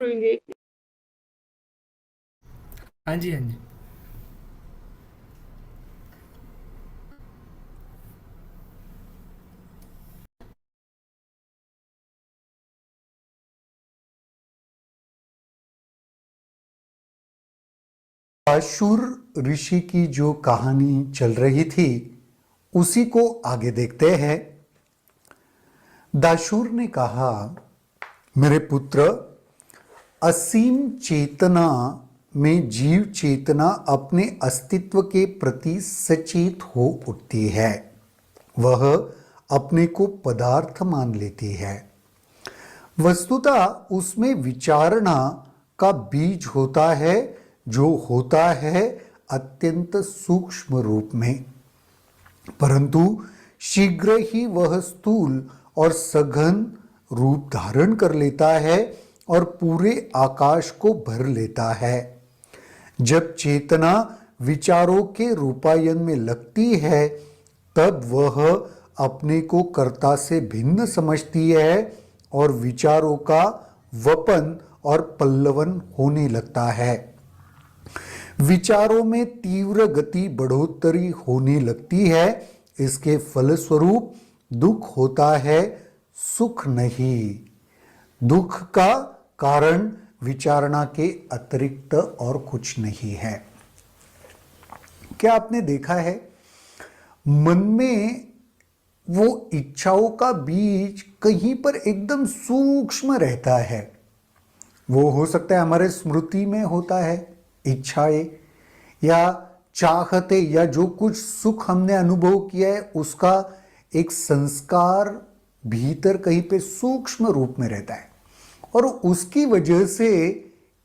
करेंगे। हाँ जी, हाँ जी। अशुर ऋषि की जो कहानी चल रही थी उसी को आगे देखते हैं। दाशुर ने कहा, मेरे पुत्र, असीम चेतना में जीव चेतना अपने अस्तित्व के प्रति सचेत हो उठती है। वह अपने को पदार्थ मान लेती है। वस्तुतः उसमें विचारणा का बीज होता है, जो होता है अत्यंत सूक्ष्म रूप में, परंतु शीघ्र ही वह स्थूल और सघन रूप धारण कर लेता है और पूरे आकाश को भर लेता है। जब चेतना विचारों के रूपायन में लगती है तब वह अपने को कर्ता से भिन्न समझती है और विचारों का वपन और पल्लवन होने लगता है। विचारों में तीव्र गति बढ़ोतरी होने लगती है। इसके फलस्वरूप दुख होता है, सुख नहीं। दुख का कारण विचारणा के अतिरिक्त और कुछ नहीं है। क्या आपने देखा है, मन में वो इच्छाओं का बीज कहीं पर एकदम सूक्ष्म रहता है। वो हो सकता है हमारे स्मृति में होता है, इच्छाएं या चाहते या जो कुछ सुख हमने अनुभव किया है उसका एक संस्कार भीतर कहीं पे सूक्ष्म रूप में रहता है और उसकी वजह से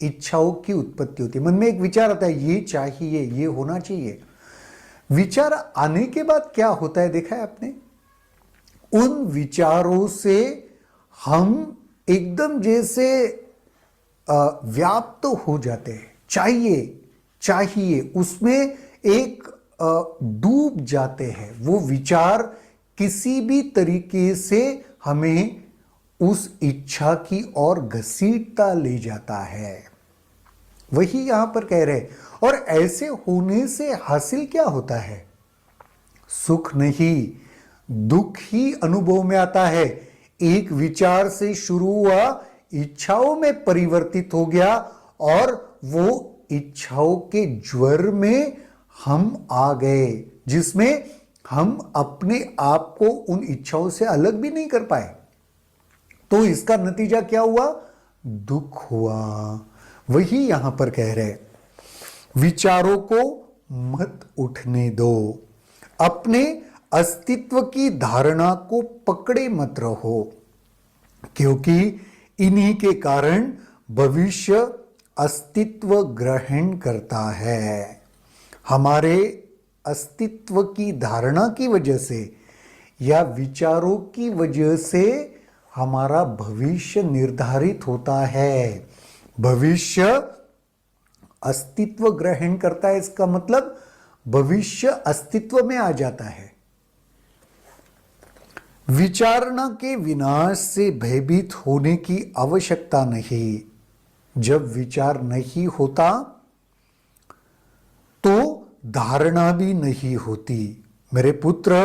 इच्छाओं की उत्पत्ति होती है। मन में एक विचार आता है, ये चाहिए, ये होना चाहिए। विचार आने के बाद क्या होता है देखा है आपने? उन विचारों से हम एकदम जैसे व्याप्त हो जाते हैं। चाहिए चाहिए उसमें एक डूब जाते हैं। वो विचार किसी भी तरीके से हमें उस इच्छा की ओर घसीटता ले जाता है। वही यहां पर कह रहे हैं। और ऐसे होने से हासिल क्या होता है? सुख नहीं, दुख ही अनुभव में आता है। एक विचार से शुरू हुआ इच्छाओं में परिवर्तित हो गया और वो इच्छाओं के ज्वर में हम आ गए, जिसमें हम अपने आप को उन इच्छाओं से अलग भी नहीं कर पाए। तो इसका नतीजा क्या हुआ? दुख हुआ। वही यहां पर कह रहे, विचारों को मत उठने दो, अपने अस्तित्व की धारणा को पकड़े मत रहो, क्योंकि इन्हीं के कारण भविष्य अस्तित्व ग्रहण करता है। हमारे अस्तित्व की धारणा की वजह से या विचारों की वजह से हमारा भविष्य निर्धारित होता है। भविष्य अस्तित्व ग्रहण करता है, इसका मतलब भविष्य अस्तित्व में आ जाता है। विचारणा के विनाश से भयभीत होने की आवश्यकता नहीं। जब विचार नहीं होता तो धारणा भी नहीं होती। मेरे पुत्र,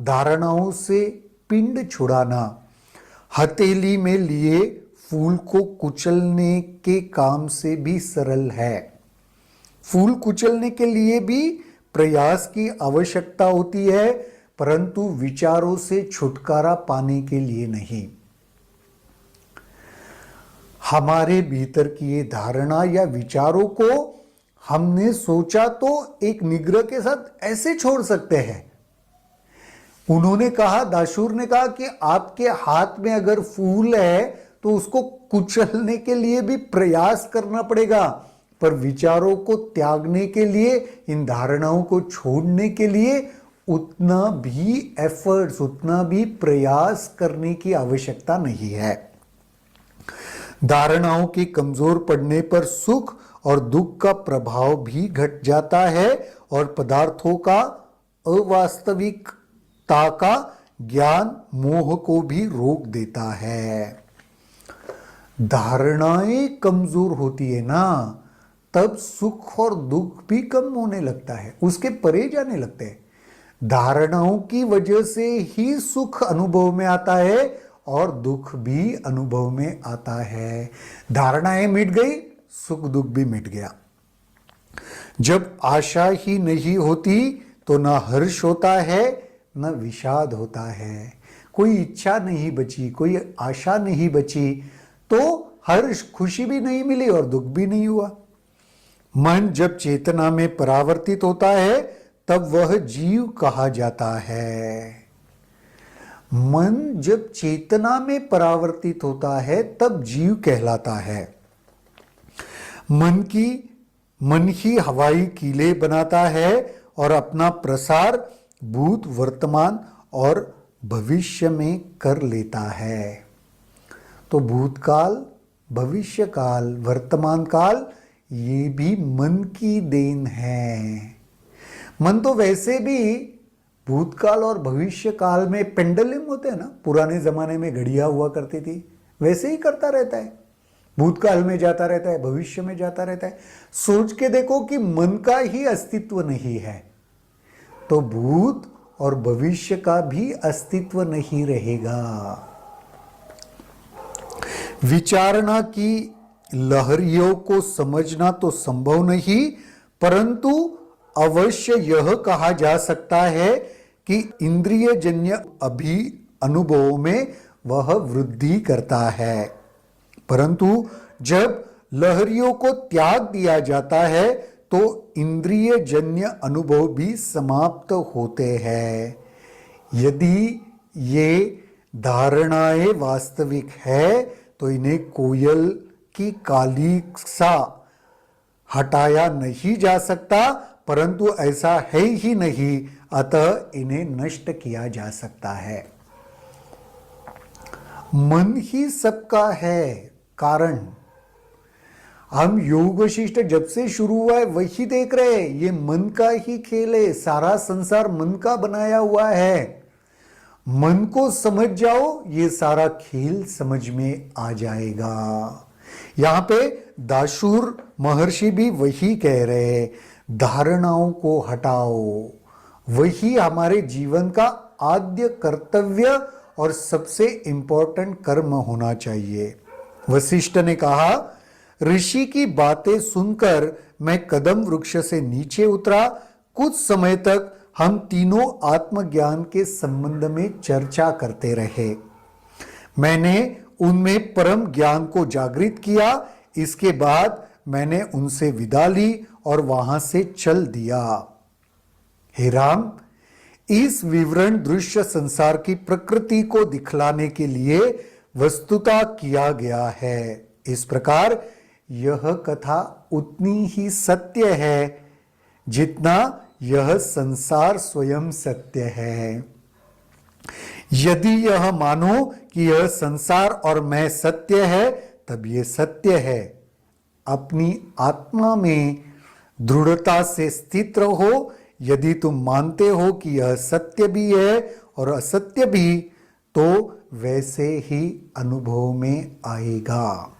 धारणाओं से पिंड छुड़ाना हथेली में लिए फूल को कुचलने के काम से भी सरल है। फूल कुचलने के लिए भी प्रयास की आवश्यकता होती है, परंतु विचारों से छुटकारा पाने के लिए नहीं। हमारे भीतर की ये धारणा या विचारों को हमने सोचा तो एक निग्रह के साथ ऐसे छोड़ सकते हैं। उन्होंने कहा, दाशूर ने कहा कि आपके हाथ में अगर फूल है तो उसको कुचलने के लिए भी प्रयास करना पड़ेगा, पर विचारों को त्यागने के लिए, इन धारणाओं को छोड़ने के लिए उतना भी एफर्ट्स, उतना भी प्रयास करने की आवश्यकता नहीं है। धारणाओं के कमजोर पड़ने पर सुख और दुख का प्रभाव भी घट जाता है और पदार्थों का अवास्तविकता का ज्ञान मोह को भी रोक देता है। धारणाएं कमजोर होती है ना, तब सुख और दुख भी कम होने लगता है, उसके परे जाने लगते हैं। धारणाओं की वजह से ही सुख अनुभव में आता है और दुख भी अनुभव में आता है। धारणाएं मिट गई, सुख दुख भी मिट गया। जब आशा ही नहीं होती तो ना हर्ष होता है न विषाद होता है। कोई इच्छा नहीं बची, कोई आशा नहीं बची, तो हर्ष खुशी भी नहीं मिली और दुख भी नहीं हुआ। मन जब चेतना में परावर्तित होता है तब वह जीव कहा जाता है। मन जब चेतना में परावर्तित होता है तब जीव कहलाता है। मन ही हवाई कीले बनाता है और अपना प्रसार भूत, वर्तमान और भविष्य में कर लेता है। तो भूतकाल, भविष्यकाल, वर्तमान काल, ये भी मन की देन है। मन तो वैसे भी भूतकाल और भविष्य काल में पेंडुलम होते हैं ना, पुराने जमाने में घड़ियां हुआ करती थी, वैसे ही करता रहता है। भूतकाल में जाता रहता है, भविष्य में जाता रहता है। सोच के देखो कि मन का ही अस्तित्व नहीं है तो भूत और भविष्य का भी अस्तित्व नहीं रहेगा। विचारणा की लहरियों को समझना तो संभव नहीं, परंतु अवश्य यह कहा जा सकता है कि इंद्रिय जन्य अनुभवों में वह वृद्धि करता है। परंतु जब लहरियों को त्याग दिया जाता है तो इंद्रिय जन्य अनुभव भी समाप्त होते हैं। यदि ये धारणाएं वास्तविक है तो इन्हें कोयल की काली सा हटाया नहीं जा सकता, परंतु ऐसा है ही नहीं, अतः इन्हें नष्ट किया जा सकता है। मन ही सबका है कारण। हम योग वशिष्ठ जब से शुरू हुआ है वही देख रहे हैं, ये मन का ही खेल है। सारा संसार मन का बनाया हुआ है। मन को समझ जाओ, ये सारा खेल समझ में आ जाएगा। यहां पे दाशूर महर्षि भी वही कह रहे हैं, धारणाओं को हटाओ। वही हमारे जीवन का आद्य कर्तव्य और सबसे इंपॉर्टेंट कर्म होना चाहिए। वशिष्ठ ने कहा, ऋषि की बातें सुनकर मैं कदम वृक्ष से नीचे उतरा। कुछ समय तक हम तीनों आत्मज्ञान के संबंध में चर्चा करते रहे। मैंने उनमें परम ज्ञान को जागृत किया। इसके बाद मैंने उनसे विदा ली और वहां से चल दिया। हे राम, इस विवरण दृश्य संसार की प्रकृति को दिखलाने के लिए वस्तुतः किया गया है। इस प्रकार यह कथा उतनी ही सत्य है जितना यह संसार स्वयं सत्य है। यदि यह मानो कि यह संसार और मैं सत्य है, तब यह सत्य है। अपनी आत्मा में दृढ़ता से स्थित रहो। यदि तुम मानते हो कि यह सत्य भी है और असत्य भी, तो वैसे ही अनुभव में आएगा।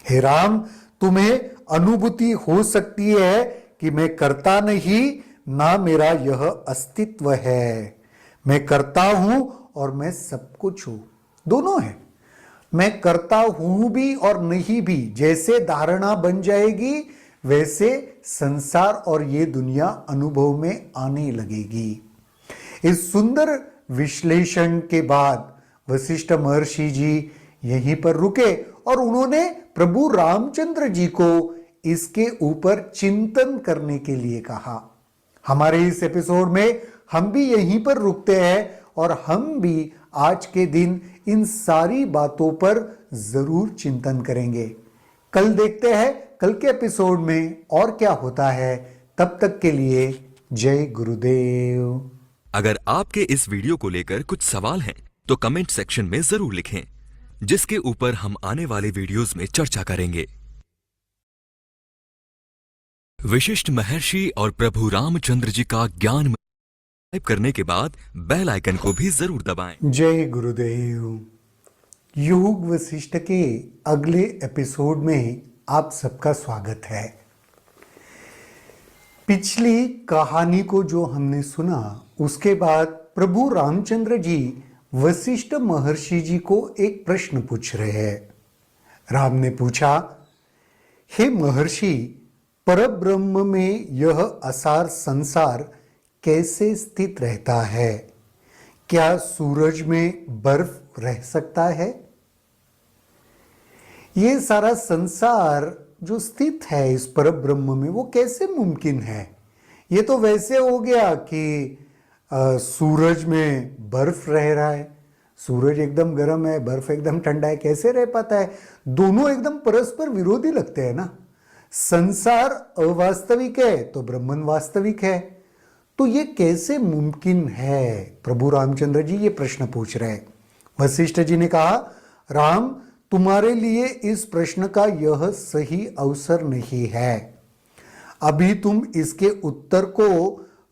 हे राम, तुम्हें अनुभूति हो सकती है कि मैं करता नहीं, ना मेरा यह अस्तित्व है। मैं करता हूं और मैं सब कुछ हूं, दोनों है। मैं करता हूं भी और नहीं भी। जैसे धारणा बन जाएगी वैसे संसार और ये दुनिया अनुभव में आने लगेगी। इस सुंदर विश्लेषण के बाद वशिष्ठ महर्षि जी यहीं पर रुके और उन्होंने प्रभु रामचंद्र जी को इसके ऊपर चिंतन करने के लिए कहा। हमारे इस एपिसोड में हम भी यहीं पर रुकते हैं और हम भी आज के दिन इन सारी बातों पर जरूर चिंतन करेंगे। कल देखते हैं कल के एपिसोड में और क्या होता है। तब तक के लिए जय गुरुदेव। अगर आपके इस वीडियो को लेकर कुछ सवाल हैं तो कमेंट सेक्शन में जरूर लिखें, जिसके ऊपर हम आने वाले वीडियोस में चर्चा करेंगे। वशिष्ठ महर्षि और प्रभु रामचंद्र जी का ज्ञान सब्सक्राइब करने के बाद बेल आइकन को भी जरूर दबाएं। जय गुरुदेव। योग वशिष्ठ के अगले एपिसोड में आप सबका स्वागत है। पिछली कहानी को जो हमने सुना उसके बाद प्रभु रामचंद्र जी वशिष्ठ महर्षि जी को एक प्रश्न पूछ रहे हैं। राम ने पूछा, हे महर्षि, परब्रह्म में यह असार संसार कैसे स्थित रहता है? क्या सूरज में बर्फ रह सकता है? ये सारा संसार जो स्थित है इस परब्रह्म में वो कैसे मुमकिन है? ये तो वैसे हो गया कि सूरज में बर्फ रह रहा है, सूरज एकदम गर्म है, बर्फ एकदम ठंडा है, कैसे रह पाता है? दोनों एकदम परस्पर विरोधी लगते हैं ना। संसार अवास्तविक है तो ब्रह्मन वास्तविक है, तो ये कैसे मुमकिन है? प्रभु रामचंद्र जी ये प्रश्न पूछ रहे हैं। वशिष्ठ जी ने कहा, राम, तुम्हारे लिए इस प्रश्न का यह सही अवसर नहीं है। अभी तुम इसके उत्तर को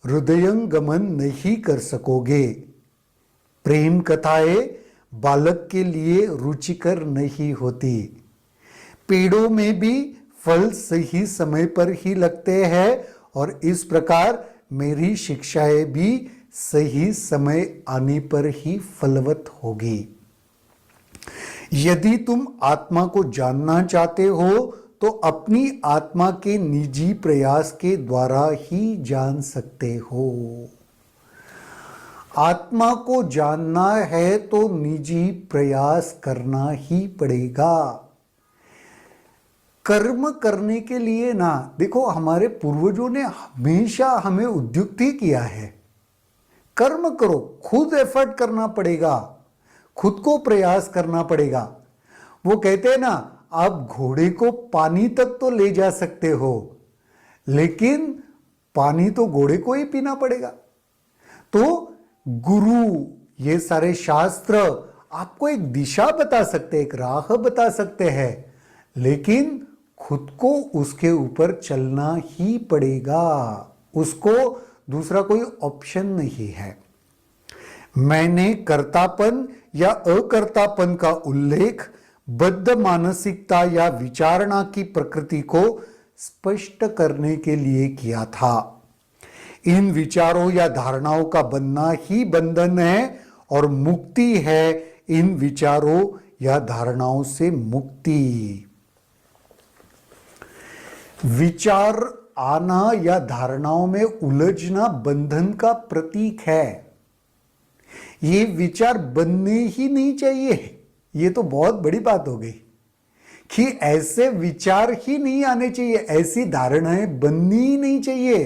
हृदयंगमन नहीं कर सकोगे। प्रेम कथाएं बालक के लिए रुचिकर नहीं होती। पेड़ों में भी फल सही समय पर ही लगते हैं और इस प्रकार मेरी शिक्षाएं भी सही समय आने पर ही फलवत होगी। यदि तुम आत्मा को जानना चाहते हो तो अपनी आत्मा के निजी प्रयास के द्वारा ही जान सकते हो। आत्मा को जानना है तो निजी प्रयास करना ही पड़ेगा। कर्म करने के लिए ना, देखो हमारे पूर्वजों ने हमेशा हमें उद्युक्त ही किया है, कर्म करो, खुद एफर्ट करना पड़ेगा, खुद को प्रयास करना पड़ेगा। वो कहते हैं ना, आप घोड़े को पानी तक तो ले जा सकते हो, लेकिन पानी तो घोड़े को ही पीना पड़ेगा। तो गुरु, ये सारे शास्त्र आपको एक दिशा बता सकते हैं, एक राह बता सकते हैं, लेकिन खुद को उसके ऊपर चलना ही पड़ेगा। उसको दूसरा कोई ऑप्शन नहीं है। मैंने कर्तापन या अकर्तापन का उल्लेख बद्ध मानसिकता या विचारणा की प्रकृति को स्पष्ट करने के लिए किया था। इन विचारों या धारणाओं का बनना ही बंधन है और मुक्ति है इन विचारों या धारणाओं से मुक्ति। विचार आना या धारणाओं में उलझना बंधन का प्रतीक है। ये विचार बनने ही नहीं चाहिए। ये तो बहुत बड़ी बात हो गई कि ऐसे विचार ही नहीं आने चाहिए, ऐसी धारणाएं बननी ही नहीं चाहिए।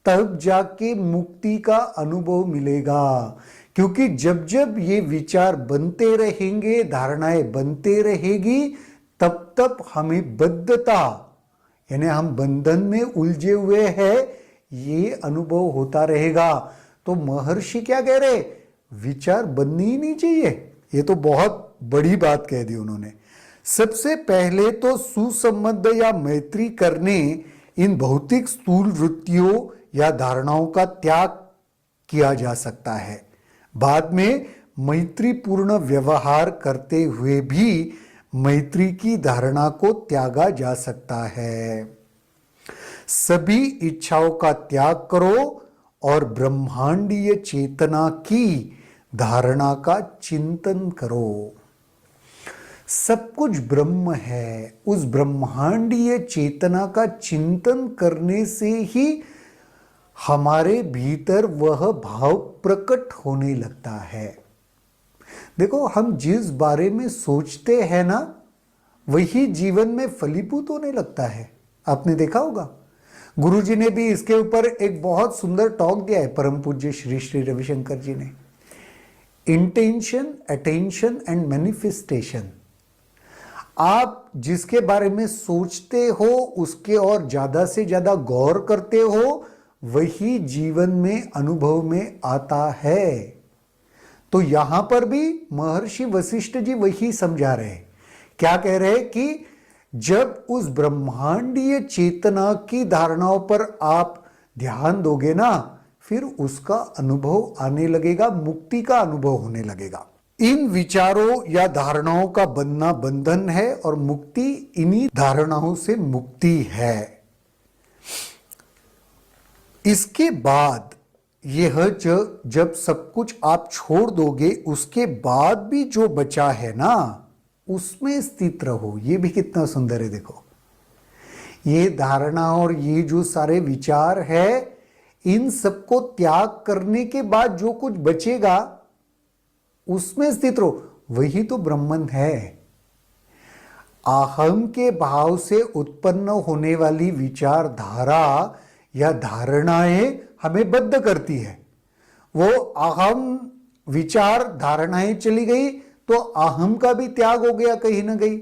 तब जाके मुक्ति का अनुभव मिलेगा, क्योंकि जब जब ये विचार बनते रहेंगे, धारणाएं बनते रहेगी, तब तक हमें बद्धता यानी हम बंधन में उलझे हुए हैं ये अनुभव होता रहेगा। तो महर्षि क्या कह रहे? विचार बननी ही नहीं चाहिए। ये तो बहुत बड़ी बात कह दी उन्होंने। सबसे पहले तो सुसंबंध या मैत्री करने इन भौतिक स्थूल वृत्तियों या धारणाओं का त्याग किया जा सकता है। बाद में मैत्रीपूर्ण व्यवहार करते हुए भी मैत्री की धारणा को त्यागा जा सकता है। सभी इच्छाओं का त्याग करो और ब्रह्मांडीय चेतना की धारणा का चिंतन करो। सब कुछ ब्रह्म है। उस ब्रह्मांडीय चेतना का चिंतन करने से ही हमारे भीतर वह भाव प्रकट होने लगता है। देखो, हम जिस बारे में सोचते हैं ना, वही जीवन में फलीभूत होने लगता है। आपने देखा होगा, गुरुजी ने भी इसके ऊपर एक बहुत सुंदर टॉक दिया है, परम पूज्य श्री श्री रविशंकर जी ने। Intention, attention and manifestation. आप जिसके बारे में सोचते हो, उसके और ज्यादा से ज्यादा गौर करते हो, वही जीवन में अनुभव में आता है। तो यहां पर भी महर्षि वशिष्ठ जी वही समझा रहे हैं। क्या कह रहे हैं कि जब उस ब्रह्मांडीय चेतना की धारणाओं पर आप ध्यान दोगे ना, फिर उसका अनुभव आने लगेगा, मुक्ति का अनुभव होने लगेगा। इन विचारों या धारणाओं का बनना बंधन है और मुक्ति इन्हीं धारणाओं से मुक्ति है। इसके बाद यह जब सब कुछ आप छोड़ दोगे, उसके बाद भी जो बचा है ना, उसमें स्थित रहो। ये भी कितना सुंदर है। देखो, ये धारणा और ये जो सारे विचार है, इन सबको त्याग करने के बाद जो कुछ बचेगा उसमें स्थित रहो। वही तो ब्रह्मन है। अहम के भाव से उत्पन्न होने वाली विचारधारा या धारणाएं हमें बद्ध करती है। वो अहम विचार धारणाएं चली गई तो अहम का भी त्याग हो गया कहीं ना कहीं।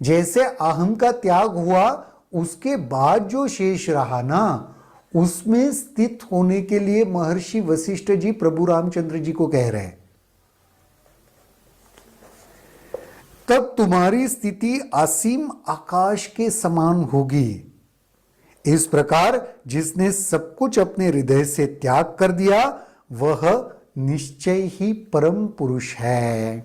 जैसे अहम का त्याग हुआ, उसके बाद जो शेष रहा ना, उसमें स्थित होने के लिए महर्षि वशिष्ठ जी प्रभु रामचंद्र जी को कह रहे हैं, तब तुम्हारी स्थिति असीम आकाश के समान होगी। इस प्रकार जिसने सब कुछ अपने हृदय से त्याग कर दिया, वह निश्चय ही परम पुरुष है।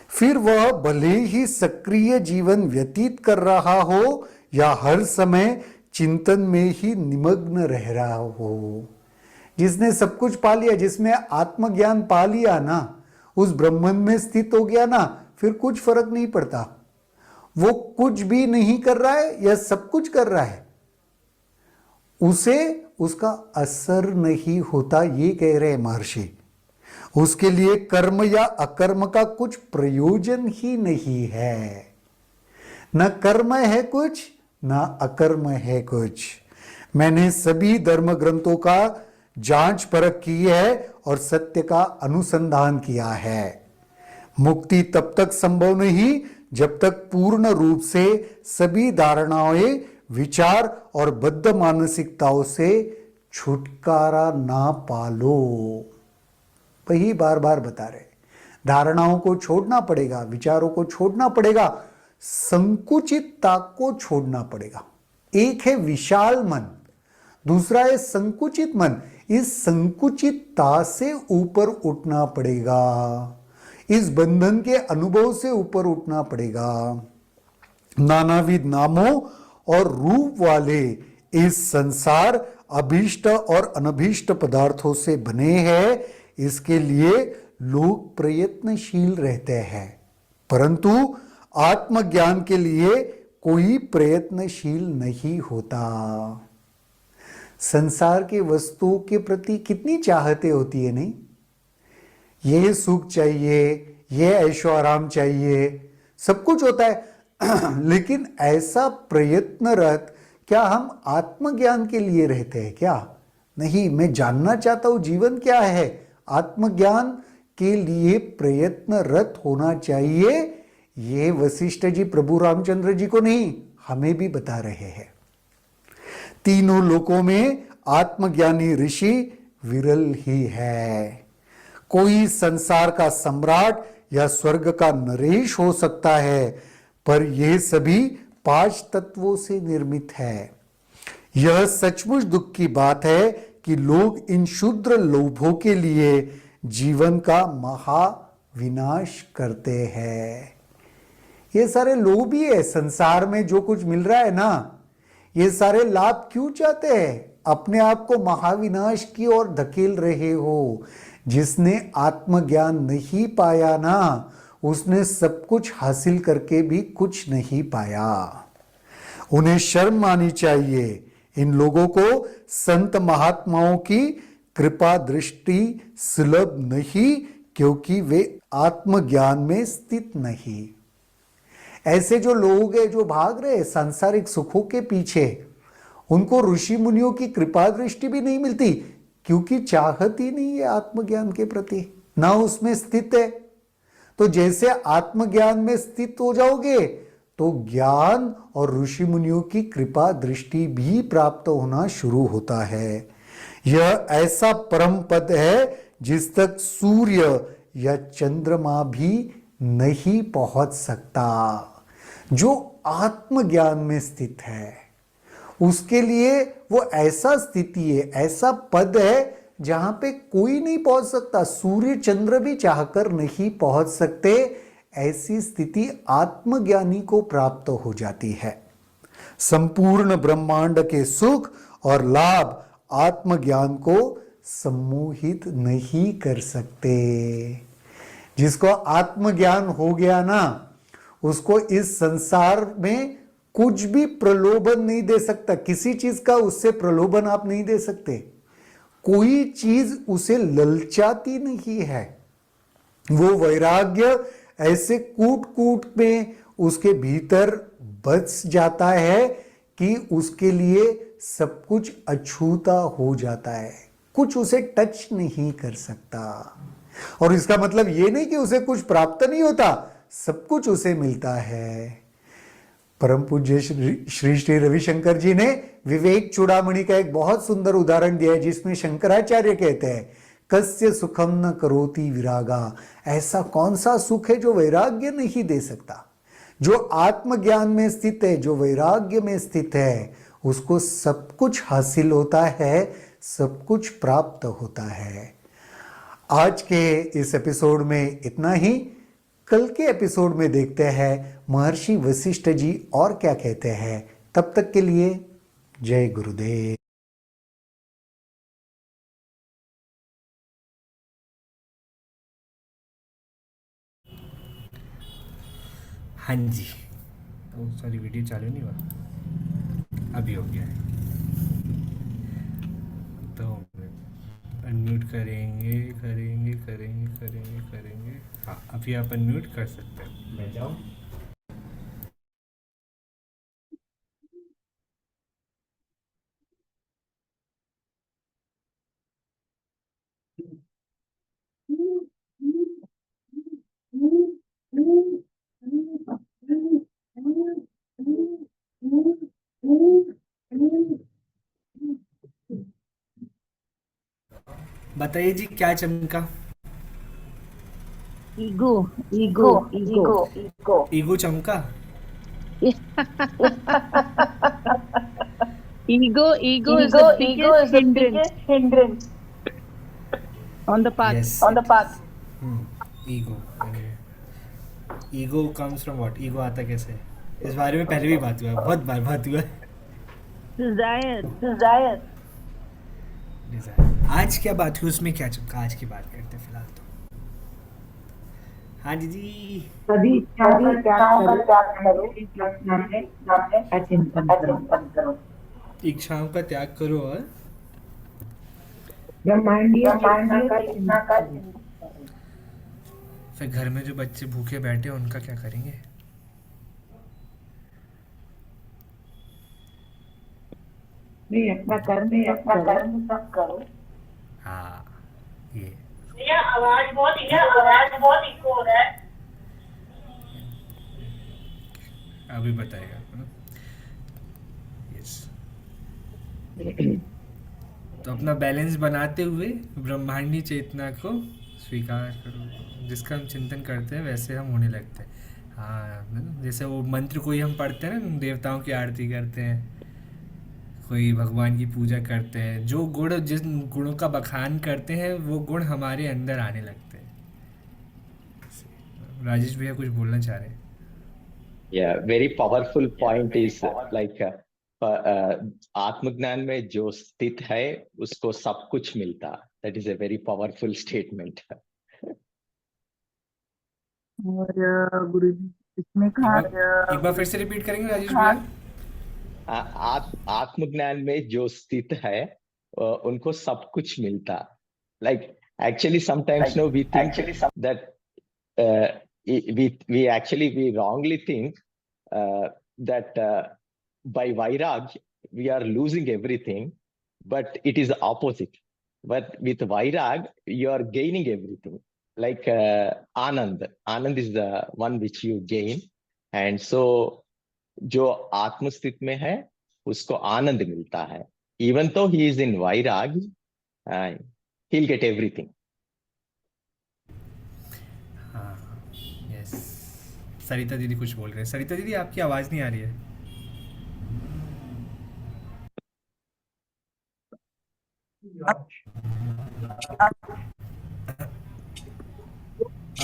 फिर वह भले ही सक्रिय जीवन व्यतीत कर रहा हो या हर समय चिंतन में ही निमग्न रह रहा हो। जिसने सब कुछ पा लिया, जिसमें आत्मज्ञान पा लिया ना, उस ब्रह्मन में स्थित हो गया ना, फिर कुछ फर्क नहीं पड़ता वो कुछ भी नहीं कर रहा है या सब कुछ कर रहा है, उसे उसका असर नहीं होता। ये कह रहे महर्षि। उसके लिए कर्म या अकर्म का कुछ प्रयोजन ही नहीं है। न कर्म है कुछ, न अकर्म है कुछ। मैंने सभी धर्म ग्रंथों का जांच परख की है और सत्य का अनुसंधान किया है। मुक्ति तब तक संभव नहीं जब तक पूर्ण रूप से सभी धारणाएं, विचार और बद्ध मानसिकताओं से छुटकारा ना पालो। वही बार बार बता रहे, धारणाओं को छोड़ना पड़ेगा, विचारों को छोड़ना पड़ेगा, संकुचितता को छोड़ना पड़ेगा। एक है विशाल मन, दूसरा है संकुचित मन। इस संकुचितता से ऊपर उठना पड़ेगा, इस बंधन के अनुभव से ऊपर उठना पड़ेगा। नानाविध नामों और रूप वाले इस संसार अभीष्ट और अनभीष्ट पदार्थों से बने हैं। इसके लिए लोग प्रयत्नशील रहते हैं, परंतु आत्मज्ञान के लिए कोई प्रयत्नशील नहीं होता। संसार के वस्तुओं के प्रति कितनी चाहते होती है, नहीं? ये सुख चाहिए, ये ऐशो आराम चाहिए, सब कुछ होता है लेकिन ऐसा प्रयत्नरत क्या हम आत्मज्ञान के लिए रहते हैं क्या? नहीं। मैं जानना चाहता हूं जीवन क्या है। आत्मज्ञान के लिए प्रयत्नरत होना चाहिए। ये वशिष्ठ जी प्रभु रामचंद्र जी को नहीं, हमें भी बता रहे हैं। तीनों लोकों में आत्मज्ञानी ऋषि विरल ही है। कोई संसार का सम्राट या स्वर्ग का नरेश हो सकता है, पर यह सभी 5 तत्वों से निर्मित है। यह सचमुच दुख की बात है कि लोग इन क्षुद्र लोभों के लिए जीवन का महाविनाश करते हैं। ये सारे लोभ ही है। संसार में जो कुछ मिल रहा है ना, ये सारे लाभ क्यों चाहते हैं? अपने आप को महाविनाश की ओर धकेल रहे हो। जिसने आत्मज्ञान नहीं पाया ना, उसने सब कुछ हासिल करके भी कुछ नहीं पाया। उन्हें शर्म आनी चाहिए। इन लोगों को संत महात्माओं की कृपा दृष्टि सुलभ नहीं, क्योंकि वे आत्मज्ञान में स्थित नहीं। ऐसे जो लोग हैं जो भाग रहे सांसारिक सुखों के पीछे, उनको ऋषि मुनियों की कृपा दृष्टि भी नहीं मिलती, क्योंकि चाहत ही नहीं है आत्मज्ञान के प्रति, ना उसमें स्थित है। तो जैसे आत्मज्ञान में स्थित हो जाओगे तो ज्ञान और ऋषि मुनियों की कृपा दृष्टि भी प्राप्त होना शुरू होता है। यह ऐसा परम पद है जिस तक सूर्य या चंद्रमा भी नहीं पहुंच सकता। जो आत्मज्ञान में स्थित है उसके लिए वो ऐसा स्थिति है, ऐसा पद है जहां पे कोई नहीं पहुंच सकता, सूर्य चंद्र भी चाहकर नहीं पहुंच सकते। ऐसी स्थिति आत्मज्ञानी को प्राप्त हो जाती है। संपूर्ण ब्रह्मांड के सुख और लाभ आत्मज्ञान को सम्मोहित नहीं कर सकते। जिसको आत्मज्ञान हो गया ना, उसको इस संसार में कुछ भी प्रलोभन नहीं दे सकता। किसी चीज का उससे प्रलोभन आप नहीं दे सकते। कोई चीज उसे ललचाती नहीं है। वो वैराग्य ऐसे कूट कूट में उसके भीतर बस जाता है कि उसके लिए सब कुछ अछूता हो जाता है, कुछ उसे टच नहीं कर सकता। और इसका मतलब ये नहीं कि उसे कुछ प्राप्त नहीं होता, सब कुछ उसे मिलता है। परम पूज्य श्री श्री रविशंकर जी ने विवेक चूड़ामणि का एक बहुत सुंदर उदाहरण दिया है, जिसमें शंकराचार्य कहते हैं, कस्य सुखम न करोति विरागा। ऐसा कौन सा सुख है जो वैराग्य नहीं दे सकता? जो आत्मज्ञान में स्थित है, जो वैराग्य में स्थित है, उसको सब कुछ हासिल होता है, सब कुछ प्राप्त होता है। आज के इस एपिसोड में इतना ही। कल के एपिसोड में देखते हैं महर्षि वशिष्ठ जी और क्या कहते हैं। तब तक के लिए जय गुरुदेव। हाँ जी। तो सॉरी, वीडियो चालू नहीं हुआ, अभी हो गया है। तो अनम्यूट करेंगे करेंगे करेंगे करेंगे करेंगे। हाँ, अभी आप अनम्यूट कर सकते हैं। मैं जाऊँ? बताइए जी, क्या चमका? ईगो ईगो ईगो ईगो चमका? ego is the biggest hindrance on the path. Yes, ego. Ego comes from what? Ego आता कैसे है? इस बारे में पहले भी बात हुआ है, बहुत बार बात हुआ है। Desire. डिजायर। आज क्या बात हुई, उसमें क्या चमका, आज की बात करते हैं फिलहाल तो। हाँ दीदी। सभी इच्छाओं का त्याग करो, का चिंतन करो। इच्छाओं का त्याग करो और ब्रह्मांडीय चेतना का चिंतन करो। फिर घर में जो बच्चे भूखे बैठे हैं उनका क्या करेंगे? नहीं, अपना कर्म सब करो। हाँ, ये आवाज बहुत इको हो रहा है। अभी बताएगा ना। यस। तो अपना बैलेंस बनाते हुए ब्रह्मांडी चेतना को स्वीकार करो। जिसका हम चिंतन करते हैं वैसे हम होने लगते हैं। हाँ, जैसे वो मंत्र कोई हम पढ़ते हैं ना, देवताओं की आरती करते हैं, कोई भगवान की पूजा करते हैं, जो गुण जिस गुणों का बखान करते हैं वो गुण हमारे अंदर आने लगते हैं। राजेश भैया कुछ बोलना चाह रहे हैं? Yeah, very powerful point is like आत्मज्ञान में जो स्थित है उसको सब कुछ मिलता। That is a very powerful statement. और गुरुजी इसमें कहा, एक बार फिर से रिपीट करेंगे राजेश भैया? आत्मज्ञान में जो स्थित है उनको सब कुछ मिलता। Like actually sometimes no we think that we wrongly think that by vairag we are losing everything, but it is the opposite. But with vairag you are gaining everything. Like Anand is the one which you gain, and so जो आत्मस्थित में है उसको आनंद मिलता है. Even though he is in vairag, he'll get everything. हाँ, yes. सरिता दीदी कुछ बोल रहे हैं। सरिता दीदी आपकी आवाज़ नहीं आ रही है।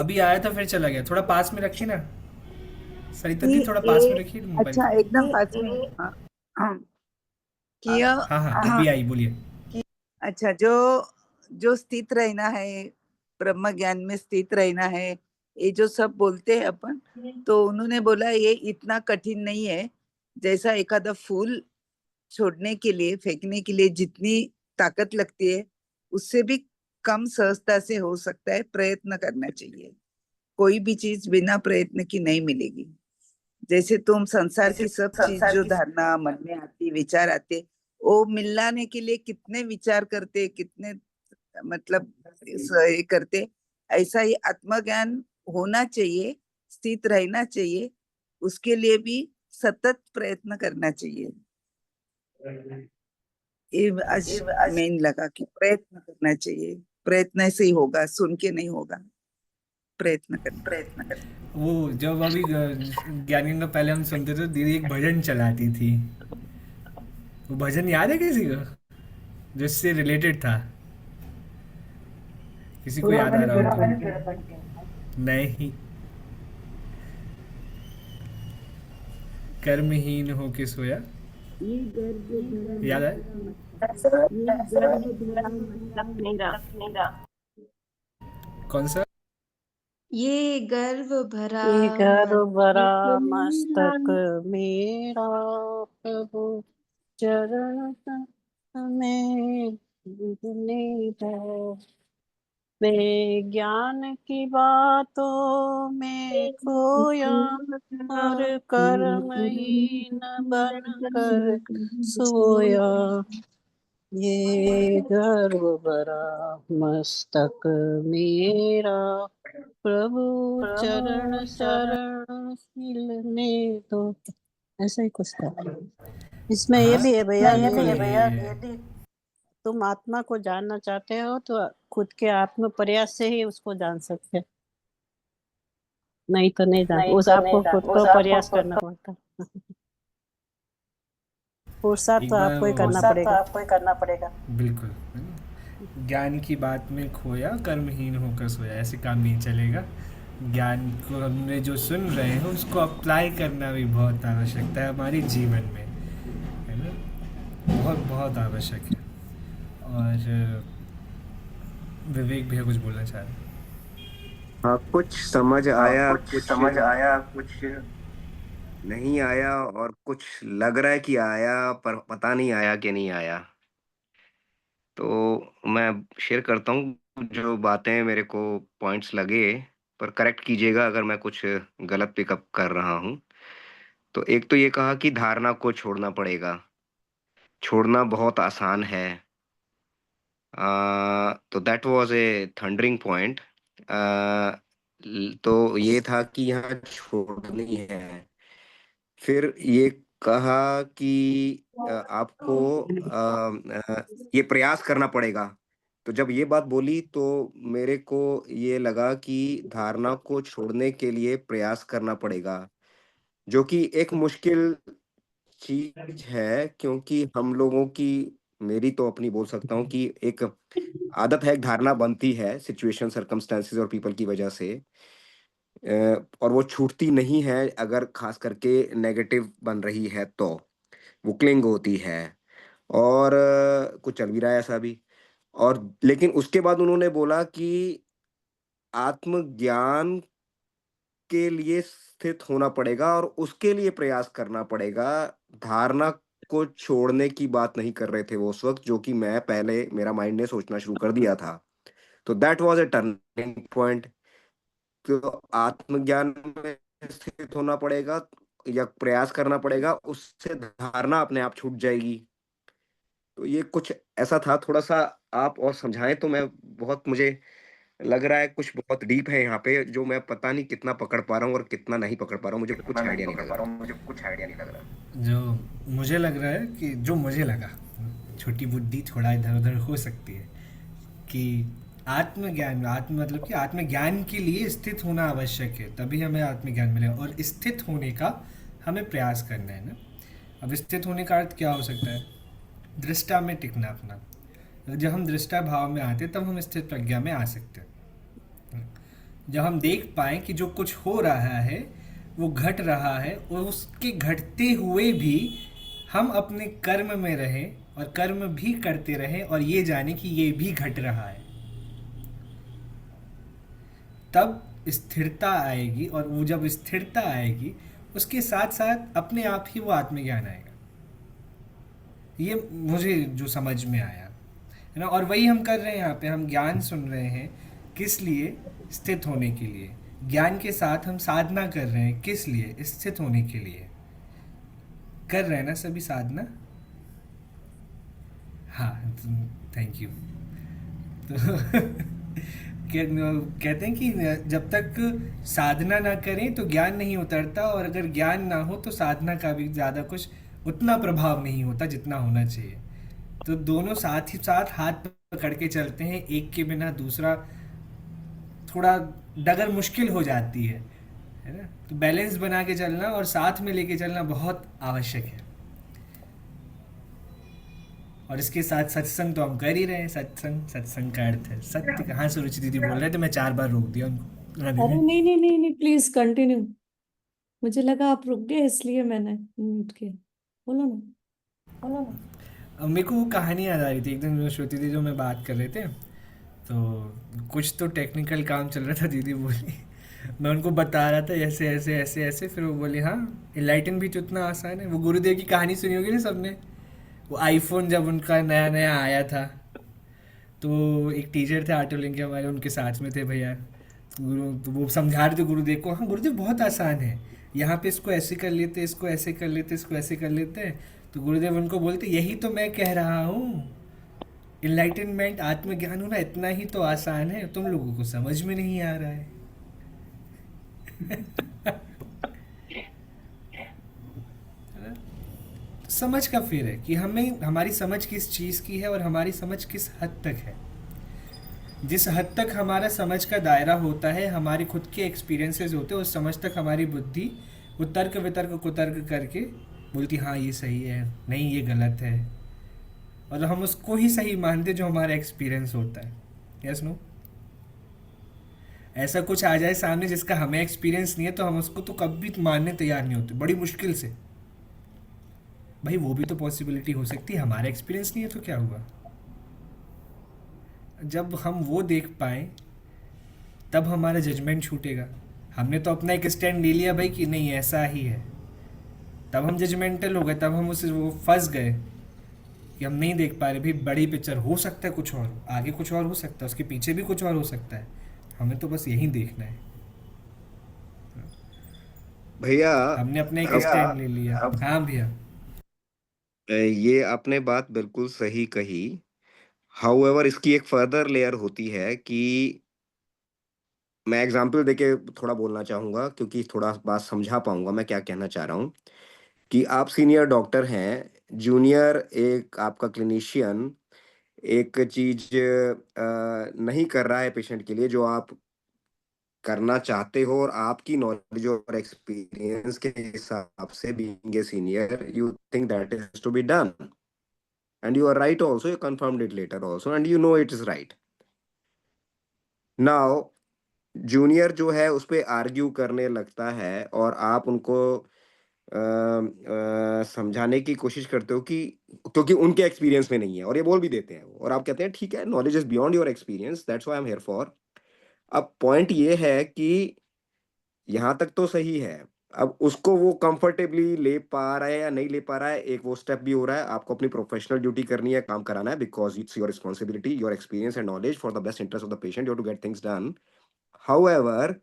अभी आया था फिर चला गया। थोड़ा पास में रखिए ना सरिता दी, कि थोड़ा पास में ये रखिए मोबाइल अच्छा को। एकदम पास में। हाँ हाँ, कि हाँ हाँ हाँ अभी आई, बोलिए। अच्छा, जो जो स्थित रहना है, ब्रह्म ज्ञान में स्थित रहना है, ये जो सब बोलते हैं अपन, तो उन्होंने बोला ये इतना कठिन नहीं है। जैसा एखादा फूल छोड़ने के लिए, फेंकने के लिए जितनी ताकत लगती है, उससे भी कम सहजता से हो सकता है। प्रयत्न करना चाहिए। कोई भी चीज बिना प्रयत्न की नहीं मिलेगी। जैसे तुम संसार की सब चीज जो धारणा मन में आती, विचार आते, वो मिलाने के लिए कितने विचार करते, कितने मतलब ये करते। ऐसा ही आत्मज्ञान होना चाहिए, स्थित रहना चाहिए। उसके लिए भी सतत प्रयत्न करना चाहिए। ये आज मेन लगा कि प्रयत्न करना चाहिए। प्रयत्न से ही होगा, सुन के नहीं होगा। प्रयत्न करना। वो जब अभी ज्ञान गंगा पहले हम सुनते थे, दीदी एक भजन चलाती थी। वो भजन याद है किसी को जिससे रिलेटेड था? किसी को याद आ रहा हो तो? नहीं। कर्महीन हो के सोया, ये गर्व भरा याद है? ये गर्व भरा मस्तक मेरा, कौन सा? ये गर्व भरा ये गर्व भरा मस्तक मस्तक मेरा, प्रभु चरण में डूबने दो। मैं ज्ञान की बातों में खोया और कर्महीन बन कर सोया। ये गर्व भरा मस्तक मेरा, प्रभु चरण शरण हिलने दो। ऐसा ही कुछ था इसमें। ये हाँ भी है भैया, बिल्कुल यदि यही है। तुम आत्मा को जानना चाहते हो तो खुद के आत्म प्रयास से ही उसको जान सकते हैं। नहीं तो नहीं जान, उस आपको खुद को प्रयास करना पड़ता। पुरुषार्थ एक तो बार आपको ही वो करना पड़ेगा। बिल्कुल, ज्ञान की बात में खोया कर्महीन होकर सोया, ऐसे काम नहीं चलेगा। ज्ञान को हमने जो सुन रहे हैं उसको अप्लाई करना भी बहुत आवश्यकता है हमारे जीवन में, है ना? बहुत बहुत आवश्यक है। और विवेक भैया कुछ बोलना चाह रहे हैं? हाँ, कुछ समझ आया, कुछ नहीं आया, और कुछ लग रहा है कि आया पर पता नहीं आया कि नहीं आया। तो मैं शेयर करता हूँ जो बातें मेरे को पॉइंट्स लगे, पर करेक्ट कीजिएगा अगर मैं कुछ गलत पिकअप कर रहा हूँ। तो एक तो ये कहा कि धारणा को छोड़ना पड़ेगा। छोड़ना बहुत आसान है। तो that was a thundering point. तो ये था कि यहाँ छोड़नी है। फिर ये कहा कि आपको ये प्रयास करना पड़ेगा। तो जब ये बात बोली तो मेरे को ये लगा कि धारणा को छोड़ने के लिए प्रयास करना पड़ेगा, जो कि एक मुश्किल चीज है, क्योंकि हम लोगों की, मेरी तो अपनी बोल सकता हूँ कि एक आदत है, एक धारणा बनती है सिचुएशन, सर्कमस्टेंसेस और पीपल की वजह से। और वो छूटती नहीं है अगर खास करके नेगेटिव बन रही है तो वो क्लिंग होती है। और कुछ चल भी रहा है ऐसा भी। और लेकिन उसके बाद उन्होंने बोला कि आत्मज्ञान के लिए स्थित होना पड़ेगा और उसके लिए प्रयास करना पड़ेगा। धारणा को छोड़ने की बात नहीं कर रहे थे वो उस वक्त, जो कि मैं पहले मेरा माइंड ने सोचना शुरू कर दिया था। तो that was a turning point. तो आत्मज्ञान में स्थित होना पड़ेगा या प्रयास करना पड़ेगा, उससे धारणा अपने आप छूट जाएगी। तो ये कुछ ऐसा था। थोड़ा सा आप और समझाएं तो मैं, बहुत मुझे लग रहा है कुछ बहुत डीप है यहाँ पे, जो मैं पता नहीं कितना पकड़ पा रहा हूँ और कितना नहीं पकड़ पा रहा हूँ, मुझे कुछ आइडिया नहीं लग रहा। जो मुझे लग रहा है कि जो मुझे लगा, छोटी बुद्धि थोड़ा इधर उधर हो सकती है, कि आत्मज्ञान, आत्म मतलब कि आत्मज्ञान के लिए स्थित होना आवश्यक है, तभी हमें आत्मज्ञान मिलेगा। और स्थित होने का हमें प्रयास करना है ना। अब स्थित होने का अर्थ क्या हो सकता है? दृष्टा में टिकना अपना, जब हम दृष्टा भाव में आते तब हम स्थित प्रज्ञा में आ सकते हैं। जब हम देख पाए कि जो कुछ हो रहा है वो घट रहा है और उसके घटते हुए भी हम अपने कर्म में रहें और कर्म भी करते रहें और ये जाने कि ये भी घट रहा है, तब स्थिरता आएगी। और वो जब स्थिरता आएगी उसके साथ साथ अपने आप ही वो आत्मज्ञान आएगा। ये मुझे जो समझ में आया है ना, और वही हम कर रहे हैं यहाँ पे। हम ज्ञान सुन रहे हैं किस लिए? स्थित होने के लिए। ज्ञान के साथ हम साधना कर रहे हैं किस लिए? स्थित होने के लिए। कर रहे हैं ना सभी साधना? हाँ, थैंक यू। तो कहते हैं कि जब तक साधना ना करें तो ज्ञान नहीं उतरता, और अगर ज्ञान ना हो तो साधना का भी ज़्यादा कुछ उतना प्रभाव नहीं होता जितना होना चाहिए। तो दोनों साथ ही साथ हाथ पकड़ के चलते हैं, एक के बिना दूसरा थोड़ा डगर मुश्किल हो जाती है ना। तो बैलेंस बना के चलना और साथ में लेके चलना बहुत आवश्यक है। और इसके साथ सत्संग तो हम कर ही रहे हैं। सत्संग का अर्थ है सत्य। कहाँ से रुचि दीदी बोल रहे थे, मैं 4 बार रोक दिया उनको। हाँ अरे दीदी। नहीं नहीं नहीं नहीं, प्लीज कंटिन्यू। मुझे लगा आप रुक गए इसलिए मैंने म्यूट किया। बोलो ना। अब मेरे को वो कहानी याद आ रही थी। एक दिन श्रुति दीदी जो मैं बात कर रहे थे, तो कुछ तो टेक्निकल काम चल रहा था। दीदी बोली, मैं उनको बता रहा था ऐसे ऐसे ऐसे ऐसे, फिर वो बोली हाँ इनलाइटन भी तो इतना आसान है। वो गुरुदेव की कहानी सुनी होगी ना सबने। वो आईफोन जब उनका नया नया आया था, तो एक टीचर थे ऑटो लिंक के हमारे, उनके साथ में थे भैया। तो वो समझा रहे थे गुरुदेव को, हाँ गुरुदेव बहुत आसान है, यहाँ पे इसको ऐसे कर लेते, इसको ऐसे कर लेते, इसको ऐसे कर लेते हैं। तो गुरुदेव उनको बोलते, यही तो मैं कह रहा हूँ, इनलाइटनमेंट आत्मज्ञान होना इतना ही तो आसान है, तुम लोगों को समझ में नहीं आ रहा है। समझ का फेर है कि हमें हमारी समझ किस चीज़ की है और हमारी समझ किस हद तक है। जिस हद तक हमारा समझ का दायरा होता है, हमारे खुद के एक्सपीरियंसेस होते हैं, उस समझ तक हमारी बुद्धि वो तर्क वितर्क कुतर्क करके बोलती हाँ ये सही है, नहीं ये गलत है, और हम उसको ही सही मानते जो हमारा एक्सपीरियंस होता है। Yes no? ऐसा कुछ आ जाए सामने जिसका हमें एक्सपीरियंस नहीं है, तो हम उसको तो कभी मानने तैयार नहीं होते, बड़ी मुश्किल से। भाई वो भी तो पॉसिबिलिटी हो सकती है, हमारा एक्सपीरियंस नहीं है तो क्या हुआ? जब हम वो देख पाए तब हमारा जजमेंट छूटेगा। हमने तो अपना एक स्टैंड ले लिया भाई कि नहीं ऐसा ही है, तब हम जजमेंटल हो गए, तब हम उसे वो फंस गए कि हम नहीं देख पा रहे। भाई बड़ी पिक्चर हो सकता है, कुछ और आगे कुछ और हो सकता है, उसके पीछे भी कुछ और हो सकता है, हमें तो बस यही देखना है। भैया हमने अपने एक अब स्टैंड ले लिया। हाँ भैया। ये आपने बात बिल्कुल सही कही। हाउएवर इसकी एक फर्दर लेयर होती है कि मैं एग्जांपल देके थोड़ा बोलना चाहूंगा, क्योंकि थोड़ा बात समझा पाऊंगा मैं क्या कहना चाह रहा हूँ। कि आप सीनियर डॉक्टर हैं, जूनियर एक आपका क्लिनिशियन एक चीज नहीं कर रहा है पेशेंट के लिए जो आप करना चाहते हो, और आपकी नॉलेज और एक्सपीरियंस के हिसाब से being a senior you think that is to be done, and you are right also, you confirmed it later also, and you know it is right. Now junior जो है उस पे आर्ग्यू करने लगता है, और आप उनको समझाने की कोशिश करते हो कि क्योंकि उनके एक्सपीरियंस में नहीं है, और ये बोल भी देते हैं वो, और आप कहते हैं ठीक है, knowledge is beyond your experience, that's why I am here for. अब पॉइंट ये है कि यहाँ तक तो सही है, अब उसको वो कंफर्टेबली ले पा रहा है या नहीं ले पा रहा है, एक वो स्टेप भी हो रहा है। आपको अपनी प्रोफेशनल ड्यूटी करनी है, काम कराना है, because it's your responsibility, your experience and knowledge for the best interest of the patient, you to get things done. However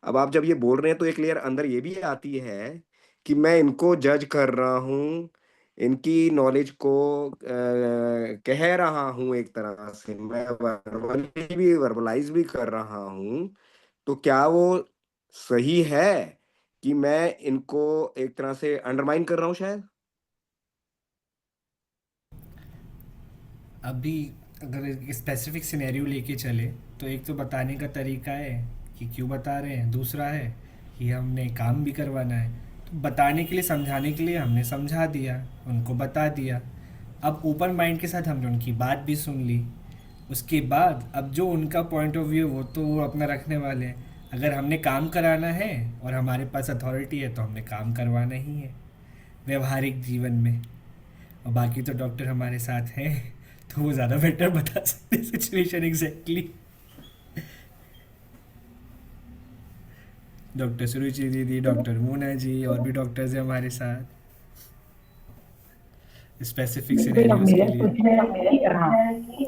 अब आप जब ये बोल रहे हैं तो एक लेयर अंदर ये भी आती है कि मैं इनको जज कर रहा हूँ, इनकी नॉलेज को कह रहा हूँ, एक तरह से मैं वर्बली भी वर्बलाइज भी कर रहा हूँ, तो क्या वो सही है कि मैं इनको एक तरह से अंडरमाइन कर रहा हूँ शायद? अभी अगर एक स्पेसिफिक सिनेरियो लेके चले तो एक तो बताने का तरीका है कि क्यों बता रहे हैं, दूसरा है कि हमने काम भी करवाना है। तो बताने के लिए समझाने के लिए हमने समझा दिया, उनको बता दिया, अब ओपन माइंड के साथ हमने उनकी बात भी सुन ली। उसके बाद अब जो उनका पॉइंट ऑफ व्यू वो तो वो अपना रखने वाले हैं। अगर हमने काम कराना है और हमारे पास अथॉरिटी है तो हमने काम करवाना ही है व्यवहारिक जीवन में। और बाकी तो डॉक्टर हमारे साथ हैं तो वो ज़्यादा बेटर बता सकते सिचुएशन एग्जैक्टली। डॉक्टर सुरुचि दीदी, डॉक्टर मोना जी और भी डॉक्टर्स हैं हमारे साथ स्पेसिफिक बिल्कुल सिनेरियोज के मेरा लिए। कुछ है कि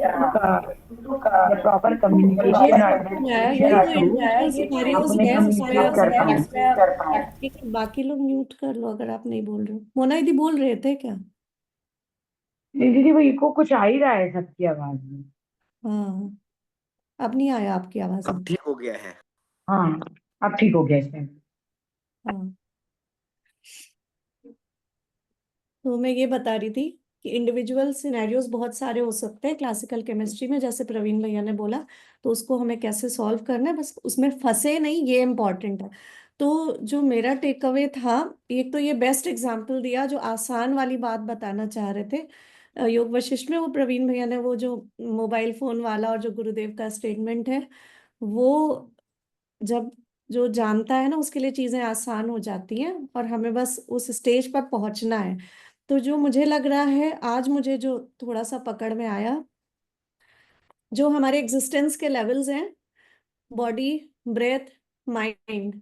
प्रॉपर ये कम्युनिकेशन और समझ में आया, ये तो इंडिविजुअल सिनेरियोज अपने है कम्युनिकेट कर पाऊँ। उसमें ठीक है, बाकी लोग म्यूट कर लो अगर आप नहीं बोल रहे हो। मोना दीदी बोल रहे थे क्या? नहीं दीदी, वो इको कुछ आ ही रहा है सबकी आवाज में। हाँ, अब नहीं आया आपकी आवाज अब में। ठीक हो गया है। हाँ, अब ठीक हो गया इसमें। हाँ, तो मैं ये बता रही थी कि इंडिविजुअल सिनेरियोज बहुत सारे हो सकते हैं क्लासिकल केमिस्ट्री में, जैसे प्रवीण भैया ने बोला। तो उसको हमें कैसे सॉल्व करना है, बस उसमें फंसे नहीं, ये इम्पोर्टेंट है। तो जो मेरा टेक अवे था, एक तो ये बेस्ट एग्जाम्पल दिया जो आसान वाली बात बताना चाह रहे थे योग वशिष्ठ में। वो प्रवीण भैया ने वो जो मोबाइल फोन वाला और जो गुरुदेव का स्टेटमेंट है, वो जब जो जानता है ना उसके लिए चीजें आसान हो जाती हैं और हमें बस उस स्टेज पर पहुंचना है। तो जो मुझे लग रहा है आज मुझे जो थोड़ा सा पकड़ में आया, जो हमारे एग्जिस्टेंस के लेवल्स हैं, बॉडी, ब्रेथ, माइंड,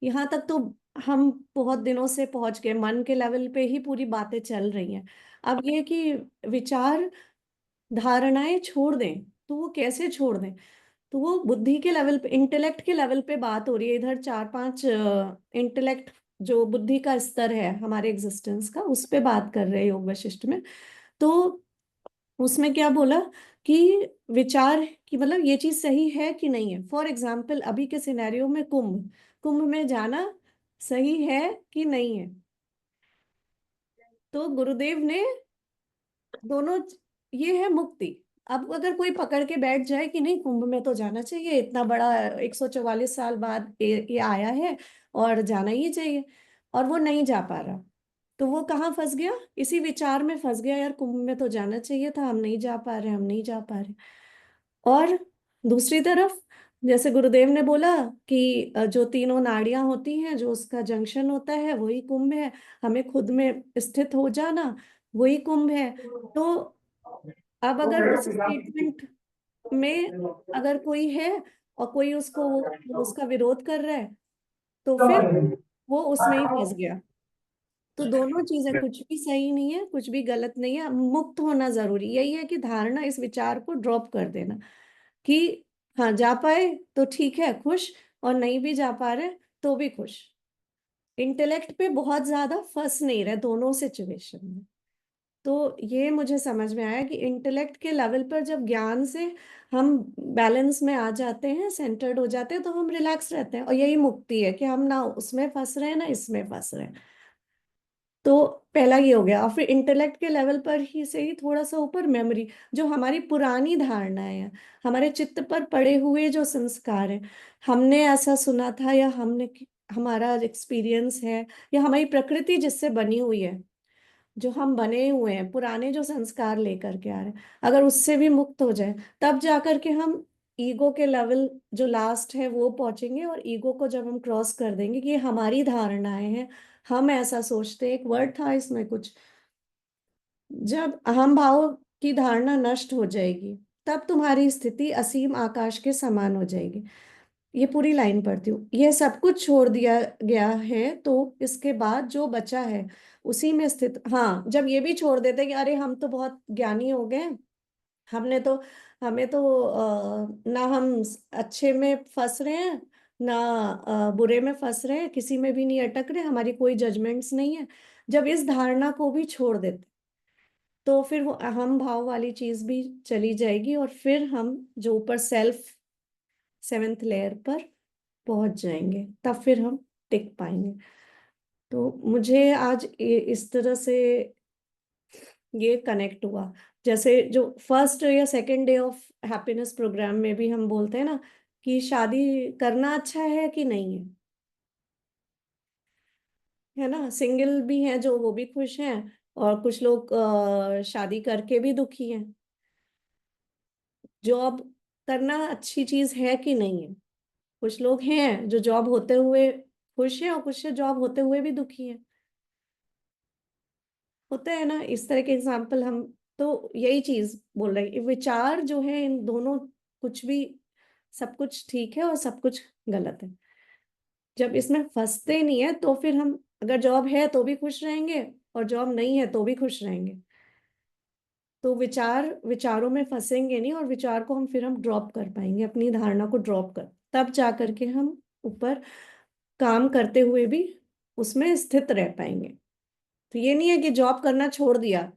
यहाँ तक तो हम बहुत दिनों से पहुंच गए, मन के लेवल पे ही पूरी बातें चल रही हैं। अब ये कि विचार धारणाएं छोड़ दें, तो वो कैसे छोड़ दें? तो वो बुद्धि के लेवल पे, इंटेलेक्ट के लेवल पे बात हो रही है। इधर चार पांच इंटेलेक्ट जो बुद्धि का स्तर है हमारे एग्जिस्टेंस का, उस पे बात कर रहे हैं योग वशिष्ठ में। तो उसमें क्या बोला कि विचार की मतलब ये चीज सही है कि नहीं है। फॉर एग्जाम्पल अभी के सिनेरियो में कुंभ कुंभ में जाना सही है कि नहीं है? तो गुरुदेव ने दोनों, ये है मुक्ति। अब अगर कोई पकड़ के बैठ जाए कि नहीं कुंभ में तो जाना चाहिए, इतना बड़ा 144 साल बाद ये आया है और जाना ही चाहिए, और वो नहीं जा पा रहा, तो वो कहाँ फंस गया? इसी विचार में फंस गया, यार कुंभ में तो जाना चाहिए था, हम नहीं जा पा रहे, हम नहीं जा पा रहे। और दूसरी तरफ जैसे गुरुदेव ने बोला कि जो तीनों नाड़ियां होती हैं, जो उसका जंक्शन होता है वही कुंभ है, हमें खुद में स्थित हो जाना वही कुंभ है। तो अब अगर उस स्टेटमेंट में अगर कोई है और कोई उसको उसका विरोध कर रहा है, तो फिर वो उसमें ही फंस गया। तो दोनों चीजें, कुछ भी सही नहीं है, कुछ भी गलत नहीं है, मुक्त होना जरूरी यही है कि धारणा, इस विचार को ड्रॉप कर देना कि हाँ जा पाए तो ठीक है, खुश, और नहीं भी जा पा रहे तो भी खुश। इंटेलेक्ट पे बहुत ज्यादा फंस नहीं रहे दोनों सिचुएशन में। तो ये मुझे समझ में आया कि इंटेलेक्ट के लेवल पर जब ज्ञान से हम बैलेंस में आ जाते हैं, सेंटर्ड हो जाते हैं, तो हम रिलैक्स रहते हैं, और यही मुक्ति है कि हम ना उसमें फंस रहे हैं ना इसमें फंस रहे हैं। तो पहला ये हो गया। और फिर इंटेलेक्ट के लेवल पर ही से ही थोड़ा सा ऊपर मेमोरी, जो हमारी पुरानी धारणाएं हैं, हमारे चित्त पर पड़े हुए जो संस्कार हैं, हमने ऐसा सुना था, या हमने हमारा एक्सपीरियंस है, या हमारी प्रकृति जिससे बनी हुई है, जो हम बने हुए हैं पुराने जो संस्कार लेकर के आ रहे हैं, अगर उससे भी मुक्त हो जाए, तब जाकर के हम ईगो के लेवल जो लास्ट है वो पहुंचेंगे। और ईगो को जब हम क्रॉस कर देंगे कि ये हमारी धारणाएं हैं, हम ऐसा सोचते हैं, एक वर्ड था इसमें कुछ, जब अहम भाव की धारणा नष्ट हो जाएगी, तब तुम्हारी स्थिति असीम आकाश के समान हो जाएगी। ये पूरी लाइन पढ़ती हूँ। यह सब कुछ छोड़ दिया गया है तो इसके बाद जो बचा है उसी में स्थित। हाँ, जब ये भी छोड़ देते हैं कि अरे हम तो बहुत ज्ञानी हो गए, हमने तो हमें तो ना हम अच्छे में फंस रहे हैं, ना बुरे में फंस रहे हैं, किसी में भी नहीं अटक रहे, हमारी कोई जजमेंट्स नहीं है, जब इस धारणा को भी छोड़ देते, तो फिर वो अहम भाव वाली चीज भी चली जाएगी, और फिर हम जो ऊपर सेल्फ सेवेंथ लेयर पर पहुंच जाएंगे, तब फिर हम टिक पाएंगे। तो मुझे आज इस तरह से ये कनेक्ट हुआ। जैसे जो फर्स्ट या second day of happiness program में भी हम बोलते हैं ना कि शादी करना अच्छा है कि नहीं है ना? सिंगल भी हैं जो, वो भी खुश हैं, और कुछ लोग शादी करके भी दुखी हैं। जॉब करना अच्छी चीज है कि नहीं है? कुछ लोग हैं जो जॉब होते हुए खुश हैं और कुछ जॉब होते हुए भी दुखी हैं। होता है ना इस तरह के एग्जाम्पल। हम तो यही चीज बोल रहे हैं, विचार जो है इन दोनों, कुछ भी, सब कुछ ठीक है और सब कुछ गलत है। जब इसमें फंसते नहीं है तो फिर हम, अगर जॉब है तो भी खुश रहेंगे और जॉब नहीं है तो भी खुश रहेंगे। तो विचारों में फंसेंगे नहीं, और विचार को हम ड्रॉप कर पाएंगे, अपनी धारणा को ड्रॉप कर, तब जा करके हम ऊपर काम करते हुए भी उसमें स्थित रह पाएंगे। तो ये नहीं है कि जॉब करना छोड़ दिया।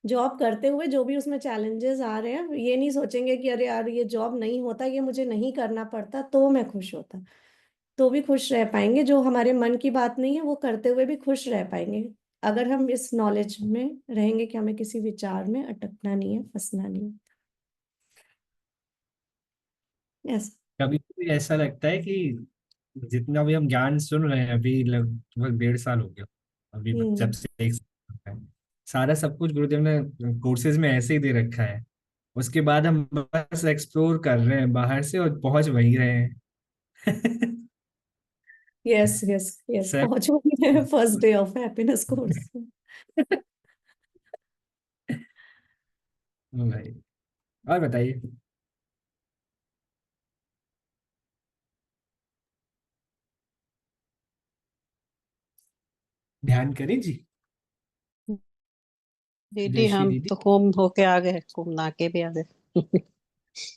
जॉब करते हुए जो भी उसमें चैलेंजेस आ रहे हैं, ये नहीं सोचेंगे कि अरे यार ये जॉब नहीं होता, ये मुझे नहीं करना पड़ता तो मैं खुश होता, तो भी खुश रह पाएंगे। जो हमारे मन की बात नहीं है वो करते हुए भी खुश रह पाएंगे, अगर हम इस नॉलेज में रहेंगे कि हमें किसी विचार में अटकना नहीं है, फंसना नहीं है। यस। कभी कभी ऐसा लगता है कि जितना भी हम ज्ञान सुन रहे हैं, अभी लगभग 1.5 साल हो गया, अभी जब से 1 साल हो गया है, सारा सब कुछ गुरुदेव ने कोर्सेज में ऐसे ही दे रखा है। उसके बाद हम बस एक्सप्लोर कर रहे हैं बाहर से और पहुंच वहीं रहे हैं। यस यस यस, सब पहुंच गए first day of happiness course. भाई, और बताइए। ध्यान करें जी। दीदी जयश्री हम दीदी। तो कुंभ होके आ गए, कुंभ नहा के भी आ गए।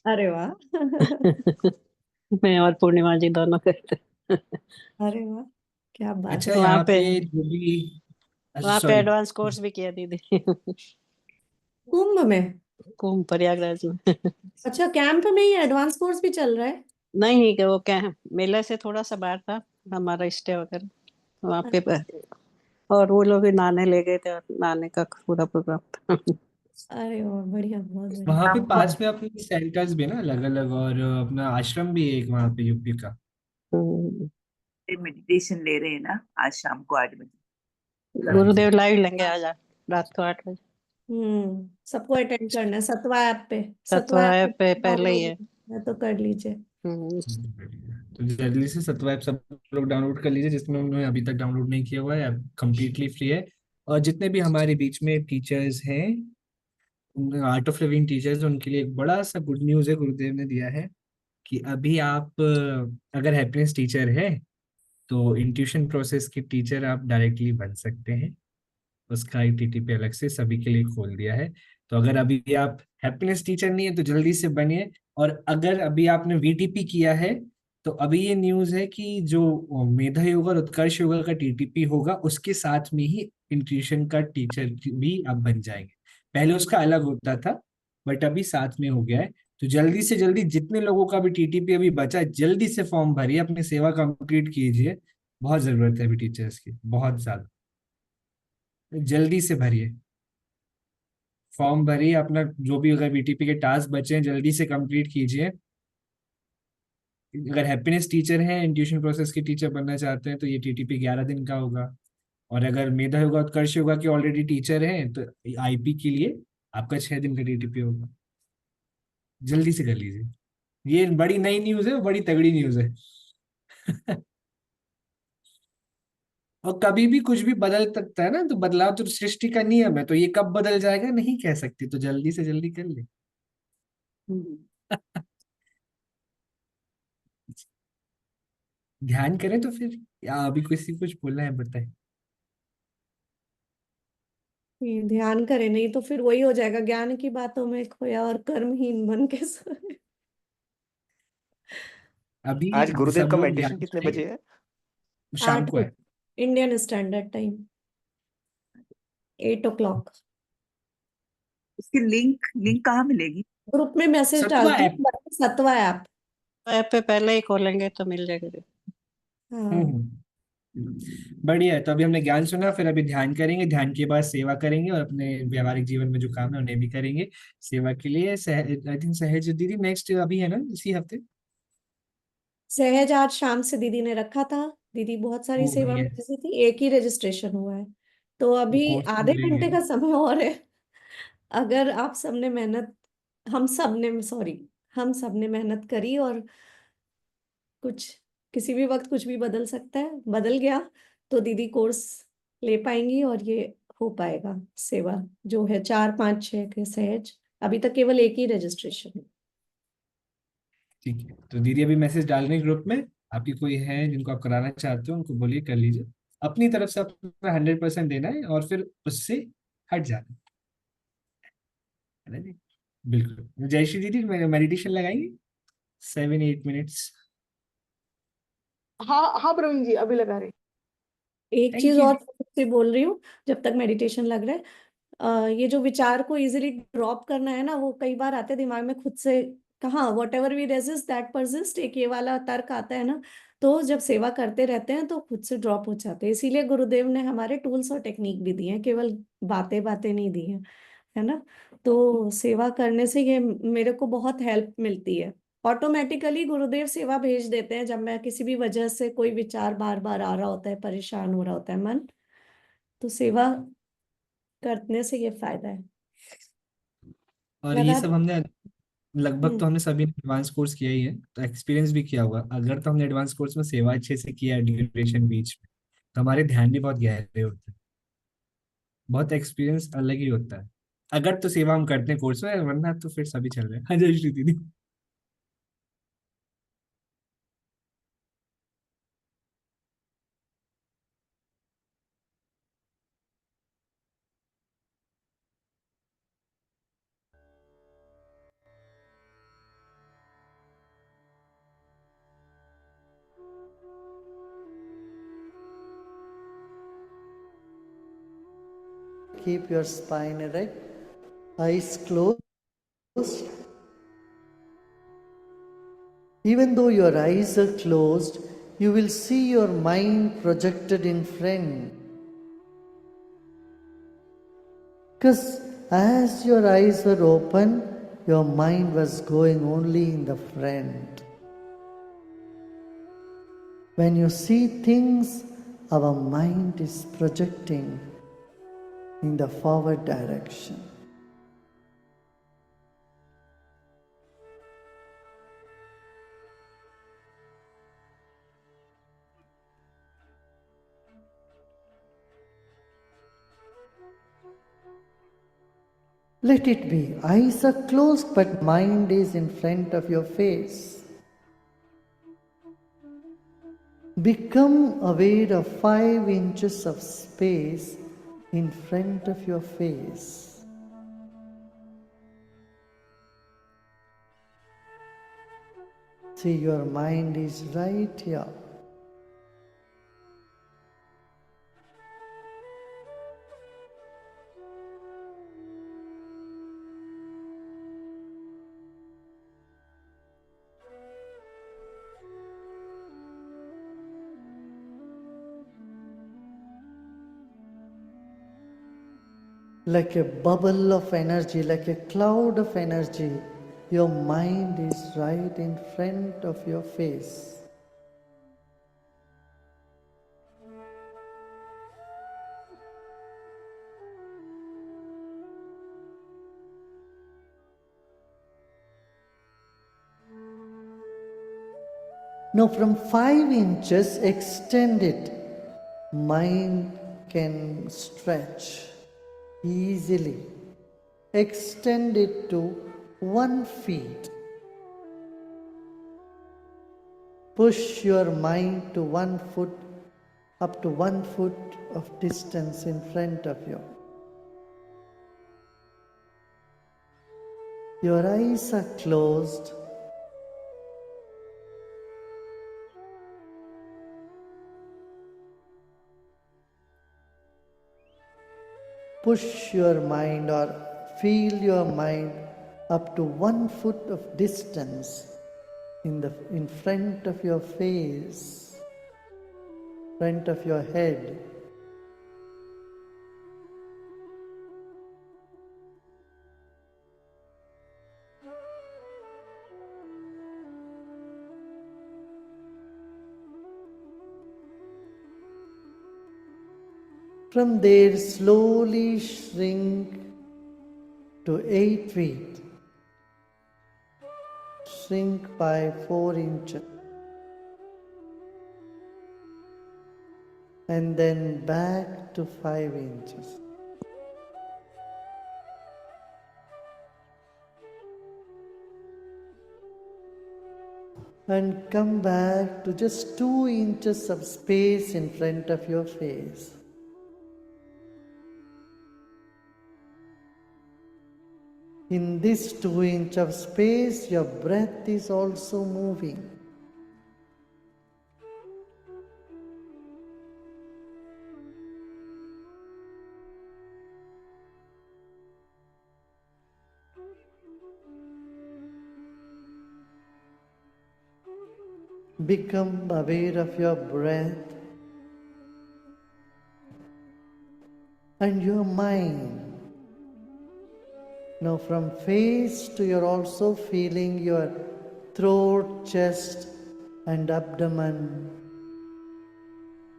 अरे वाह। मैं और पूर्णिमा जी दोनों गए थे। अरे वाह, क्या बात अच्छा, है। वहां यहाँ पे पे जो भी, अच्छा वहां पे सॉरी, एडवांस कोर्स भी किया दीदी। कुंभ में? कुंभ प्रयागराज में। अच्छा, कैंप में ही एडवांस कोर्स भी चल रहा है? नहीं कि वो क्या है, मेले से थोड़ा सा बाहर था हमारा स्टे वगैरह, वहां पे और वो लोग भी नहाने ले गए थे, और नहाने का पूरा प्रोग्राम था। अरे वाह, बढ़िया, बहुत वहाँ पे बढ़िया। पास में अपने सेंटर्स भी ना अलग अलग, और अपना आश्रम भी है एक वहाँ पे यूपी का। हम्म, मेडिटेशन ले रहे हैं ना आज शाम को 8 बजे। हाँ जी। गुरुदेव लाइव लेंगे आज रात को 8 बजे। सबको अटेंड करना है सतवा ऐप पे। सतवा सत्वा ऐप पे पहले ही डाउनलोड है। है तो कर लीजिए। हम्म, तो जल्दी से सत्वा ऐप सब लोग डाउनलोड कर लीजिए, जिसमें उन्होंने अभी तक डाउनलोड नहीं किया हुआ है। ऐप कम्प्लीटली फ्री है। और जितने भी हमारे बीच में टीचर्स हैं, आर्ट ऑफ लिविंग टीचर्स, उनके लिए एक बड़ा सा गुड न्यूज़ है, गुरुदेव ने दिया है कि अभी आप अगर हैप्पीनेस टीचर है तो इंट्यूशन प्रोसेस के टीचर आप डायरेक्टली बन सकते हैं। उसका ITT पे अलग से सभी के लिए खोल दिया है। तो अगर अभी आप हैप्पीनेस टीचर नहीं है तो जल्दी से बनिए। और अगर अभी आपने VTP किया है तो अभी ये न्यूज़ है कि जो मेधा योगा और उत्कर्ष योगा का TTP होगा, उसके साथ में ही इंट्यूशन का टीचर भी आप बन जाएंगे। पहले उसका अलग होता था, बट अभी साथ में हो गया है। तो जल्दी से जल्दी जितने लोगों का भी TTP अभी बचा है, जल्दी से फॉर्म भरिए, अपनी सेवा कंप्लीट कीजिए। बहुत जरूरत है अभी टीचर्स की, बहुत ज्यादा। जल्दी से भरिए, फॉर्म भरिए अपना, जो भी अगर VTP के टास्क बचे हैं जल्दी से कंप्लीट कीजिए। अगर हैप्पीनेस टीचर हैं, इंट्यूशन प्रोसेस के टीचर बनना चाहते हैं, तो ये TTP 11 दिन का होगा। और अगर मेधा योगा उत्कर्ष योगा के ऑलरेडी टीचर हैं तो IP के लिए आपका 6 दिन का TTP होगा। जल्दी से कर लीजिए। ये बड़ी नई न्यूज़ है, बड़ी तगड़ी न्यूज़ है। और कभी भी कुछ भी बदल सकता है ना, तो बदलाव तो सृष्टि का नियम है, तो ये कब बदल जाएगा नहीं कह सकती, तो जल्दी से जल्दी कर ले। ध्यान करें तो फिर, या अभी किसी कुछ बोलना है बताए। ये ध्यान करे नहीं तो फिर वही हो जाएगा, ज्ञान की बातों में खोया और कर्महीन बन के सोए। अभी आज गुरुदेव सब का लोग मेडिटेशन ध्यान कितने करें, बजे है? शाम 8 को है। Indian standard time, 8 o'clock। उसकी लिंक लिंक कहाँ मिलेगी? ग्रुप में मैसेज सत्वा डालती ऐप। हूँ, सतवा ऐप। ऐप पे पहले ही खोलेंगे तो मिल जाएगा। हाँ। बढ़िया है। तो अभी हमने ज्ञान सुना, फिर अभी ध्यान करेंगे, ध्यान के बाद सेवा करेंगे, और अपने व्यवहारिक जीवन में जो काम है उन्हें भी करेंगे। सेवा के लिए आई थिंक सहज दीदी नेक्स्ट अभी है ना, इसी हफ्ते। सहज आज शाम से दीदी ने रखा था। दीदी बहुत सारी वो सेवा बढ़िया में है। बिजी थी, एक ही रजिस्ट्रेशन हुआ है। तो अभी कोर्स तो आधे मिलेंगे। घंटे का समय और है। अगर आप सबने मेहनत हम सबने मेहनत करी, और कुछ किसी भी वक्त कुछ भी बदल सकता है, बदल गया तो दीदी कोर्स ले पाएंगी और ये हो पाएगा। सेवा जो है 4 5 6 के सहज, अभी तक केवल एक ही रजिस्ट्रेशन है। ठीक है, तो दीदी अभी मैसेज डाल रही ग्रुप में। आपकी कोई है जिनको आप कराना चाहते हो, उनको बोलिए कर लीजिए। अपनी तरफ से अपना 100% देना है और फिर उससे हट जाना है ना जी। बिल्कुल, जयश्री दीदी मेडिटेशन लगाएंगे 7 8 मिनट्स। हाँ हाँ प्रवीण जी, अभी लगा रही। एक थैंक चीज यू। और से बोल रही हूँ, जब तक मेडिटेशन लग रहा है, ये जो विचार को इजीली ड्रॉप करना है ना, वो कई बार आते हैं दिमाग में खुद से। कहाँ whatever we resist that persist, एक ये वाला तर्क आता है ना। तो जब सेवा करते रहते हैं तो खुद से ड्रॉप हो जाते हैं। इसीलिए गुरुदेव ने हमारे टूल्स और टेक्निक भी दिए हैं, केवल बातें बातें नहीं दी हैं, है ना। तो सेवा करने से ये मेरे को बहुत हेल्प मिलती है। ऑटोमेटिकली गुरुदेव सेवा भेज देते हैं, जब मैं किसी भी वजह से कोई विचार बार बार आ रहा होता है, परेशान हो रहा होता है मन, तो सेवा करने से ये फायदा है। और ये लगा। सब हमने लगभग हम्म। तो हमने सभी ने एडवांस कोर्स किया ही है, तो एक्सपीरियंस भी किया होगा। अगर तो हमने एडवांस कोर्स में सेवा अच्छे से किया है ड्यूरेशन बीच में, तो हमारे ध्यान भी बहुत गहरे होते हैं। बहुत एक्सपीरियंस अलग ही होता है अगर तो सेवा हम करते हैं कोर्स में, वरना तो फिर सभी चल रहे हैं। हाँ जय श्री दीदी। Keep your spine erect, eyes closed. Even though your eyes are closed, you will see your mind projected in front. Because as your eyes were open, your mind was going only in the front. When you see things, our mind is projecting in the forward direction. Let it be. Eyes are closed, but mind is in front of your face. Become aware of 5 inches of space in front of your face. See, your mind is right here. Like a bubble of energy, like a cloud of energy, your mind is right in front of your face. Now, from 5 inches, extend it. Mind can stretch easily. Extend it to 1 feet. Push your mind to 1 foot, up to 1 foot of distance in front of you. Your eyes are closed. Push your mind or feel your mind up to 1 foot of distance in front of your face, front of your head. From there, slowly shrink to 8 feet. Shrink by 4 inches. And then back to 5 inches. And come back to just 2 inches of space in front of your face. In this 2 inch of space, your breath is also moving. Become aware of your breath and your mind. Now from face to you're also feeling your throat, chest and abdomen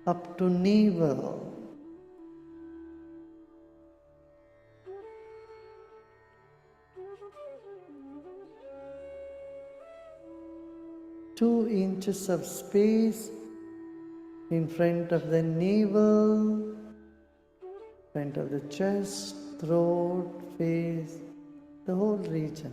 up to navel. Two inches of space in front of the navel, front of the chest, throat, face, the whole region.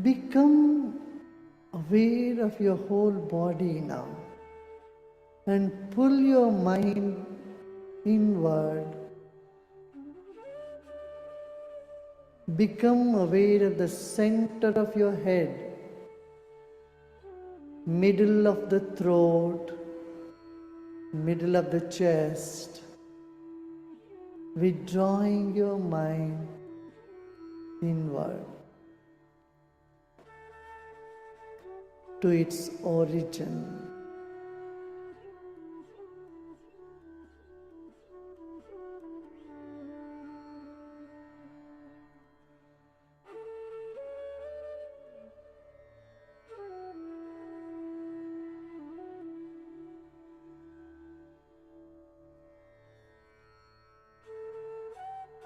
Become aware of your whole body now and pull your mind inward. Become aware of the center of your head, middle of the throat, middle of the chest, withdrawing your mind inward to its origin.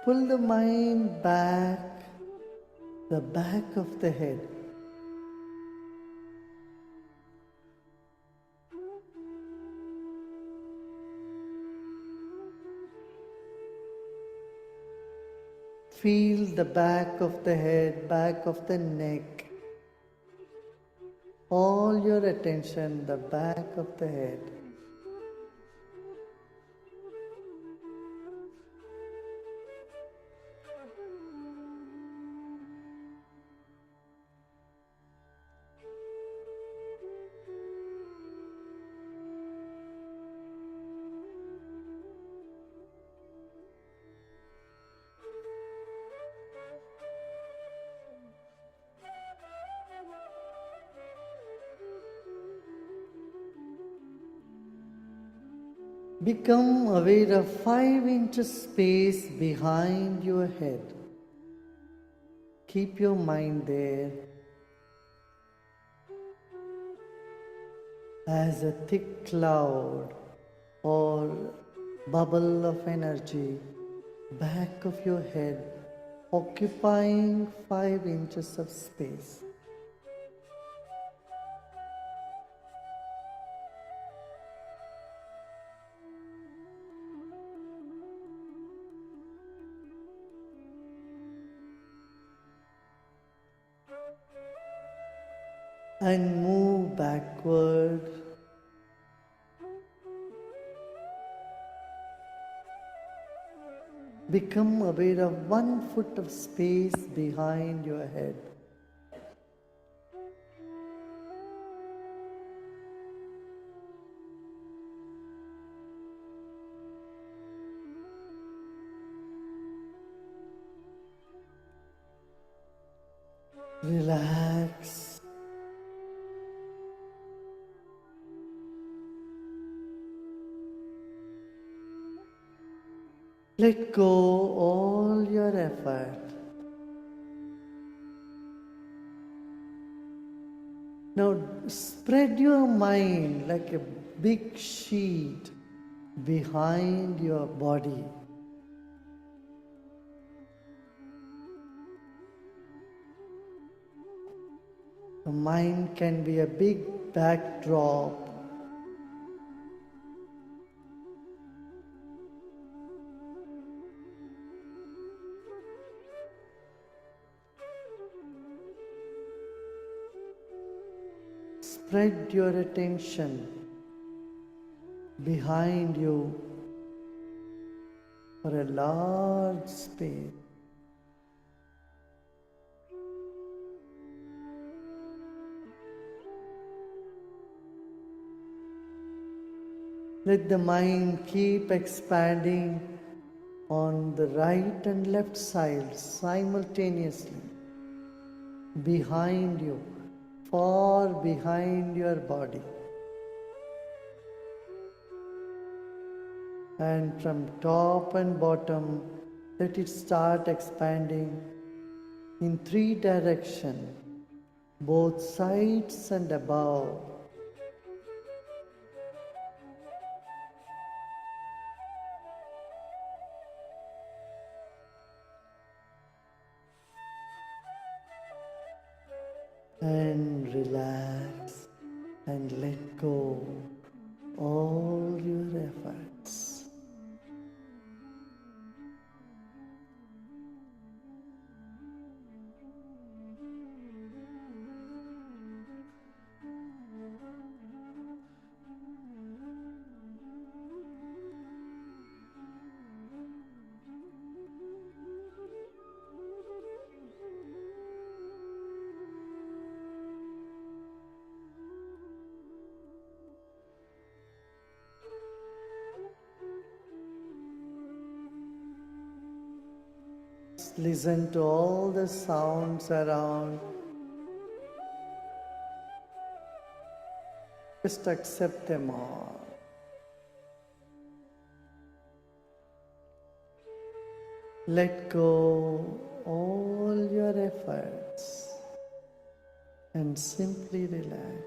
Pull the mind back, the back of the head. Feel the back of the head, back of the neck. All your attention, the back of the head. Become aware of 5 inches space behind your head. Keep your mind there as a thick cloud or bubble of energy, back of your head, occupying 5 inches of space. And move backward. Become aware of 1 foot of space behind your head. Relax. Let go all your effort. spread your mind like a big sheet behind your body. The mind can be a big backdrop. Spread your attention behind you for a large space. Let the mind keep expanding on the right and left sides simultaneously, behind you, far behind your body. And from top and bottom, let it start expanding in 3 directions, both sides and above. And relax and let go all your efforts. Listen to all the sounds around. Just accept them all. Let go all your efforts and simply relax.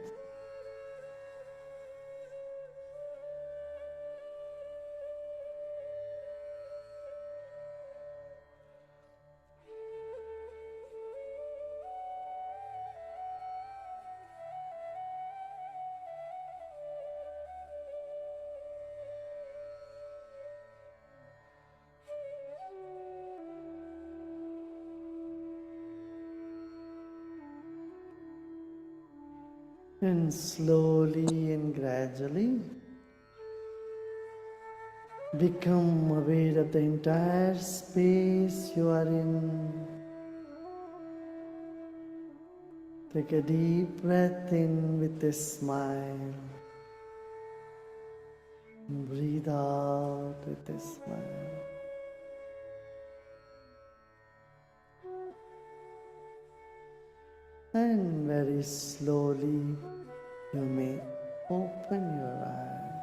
And slowly and gradually become aware of the entire space you are in. Take a deep breath in with a smile. And breathe out with a smile. And very slowly you may open your eyes.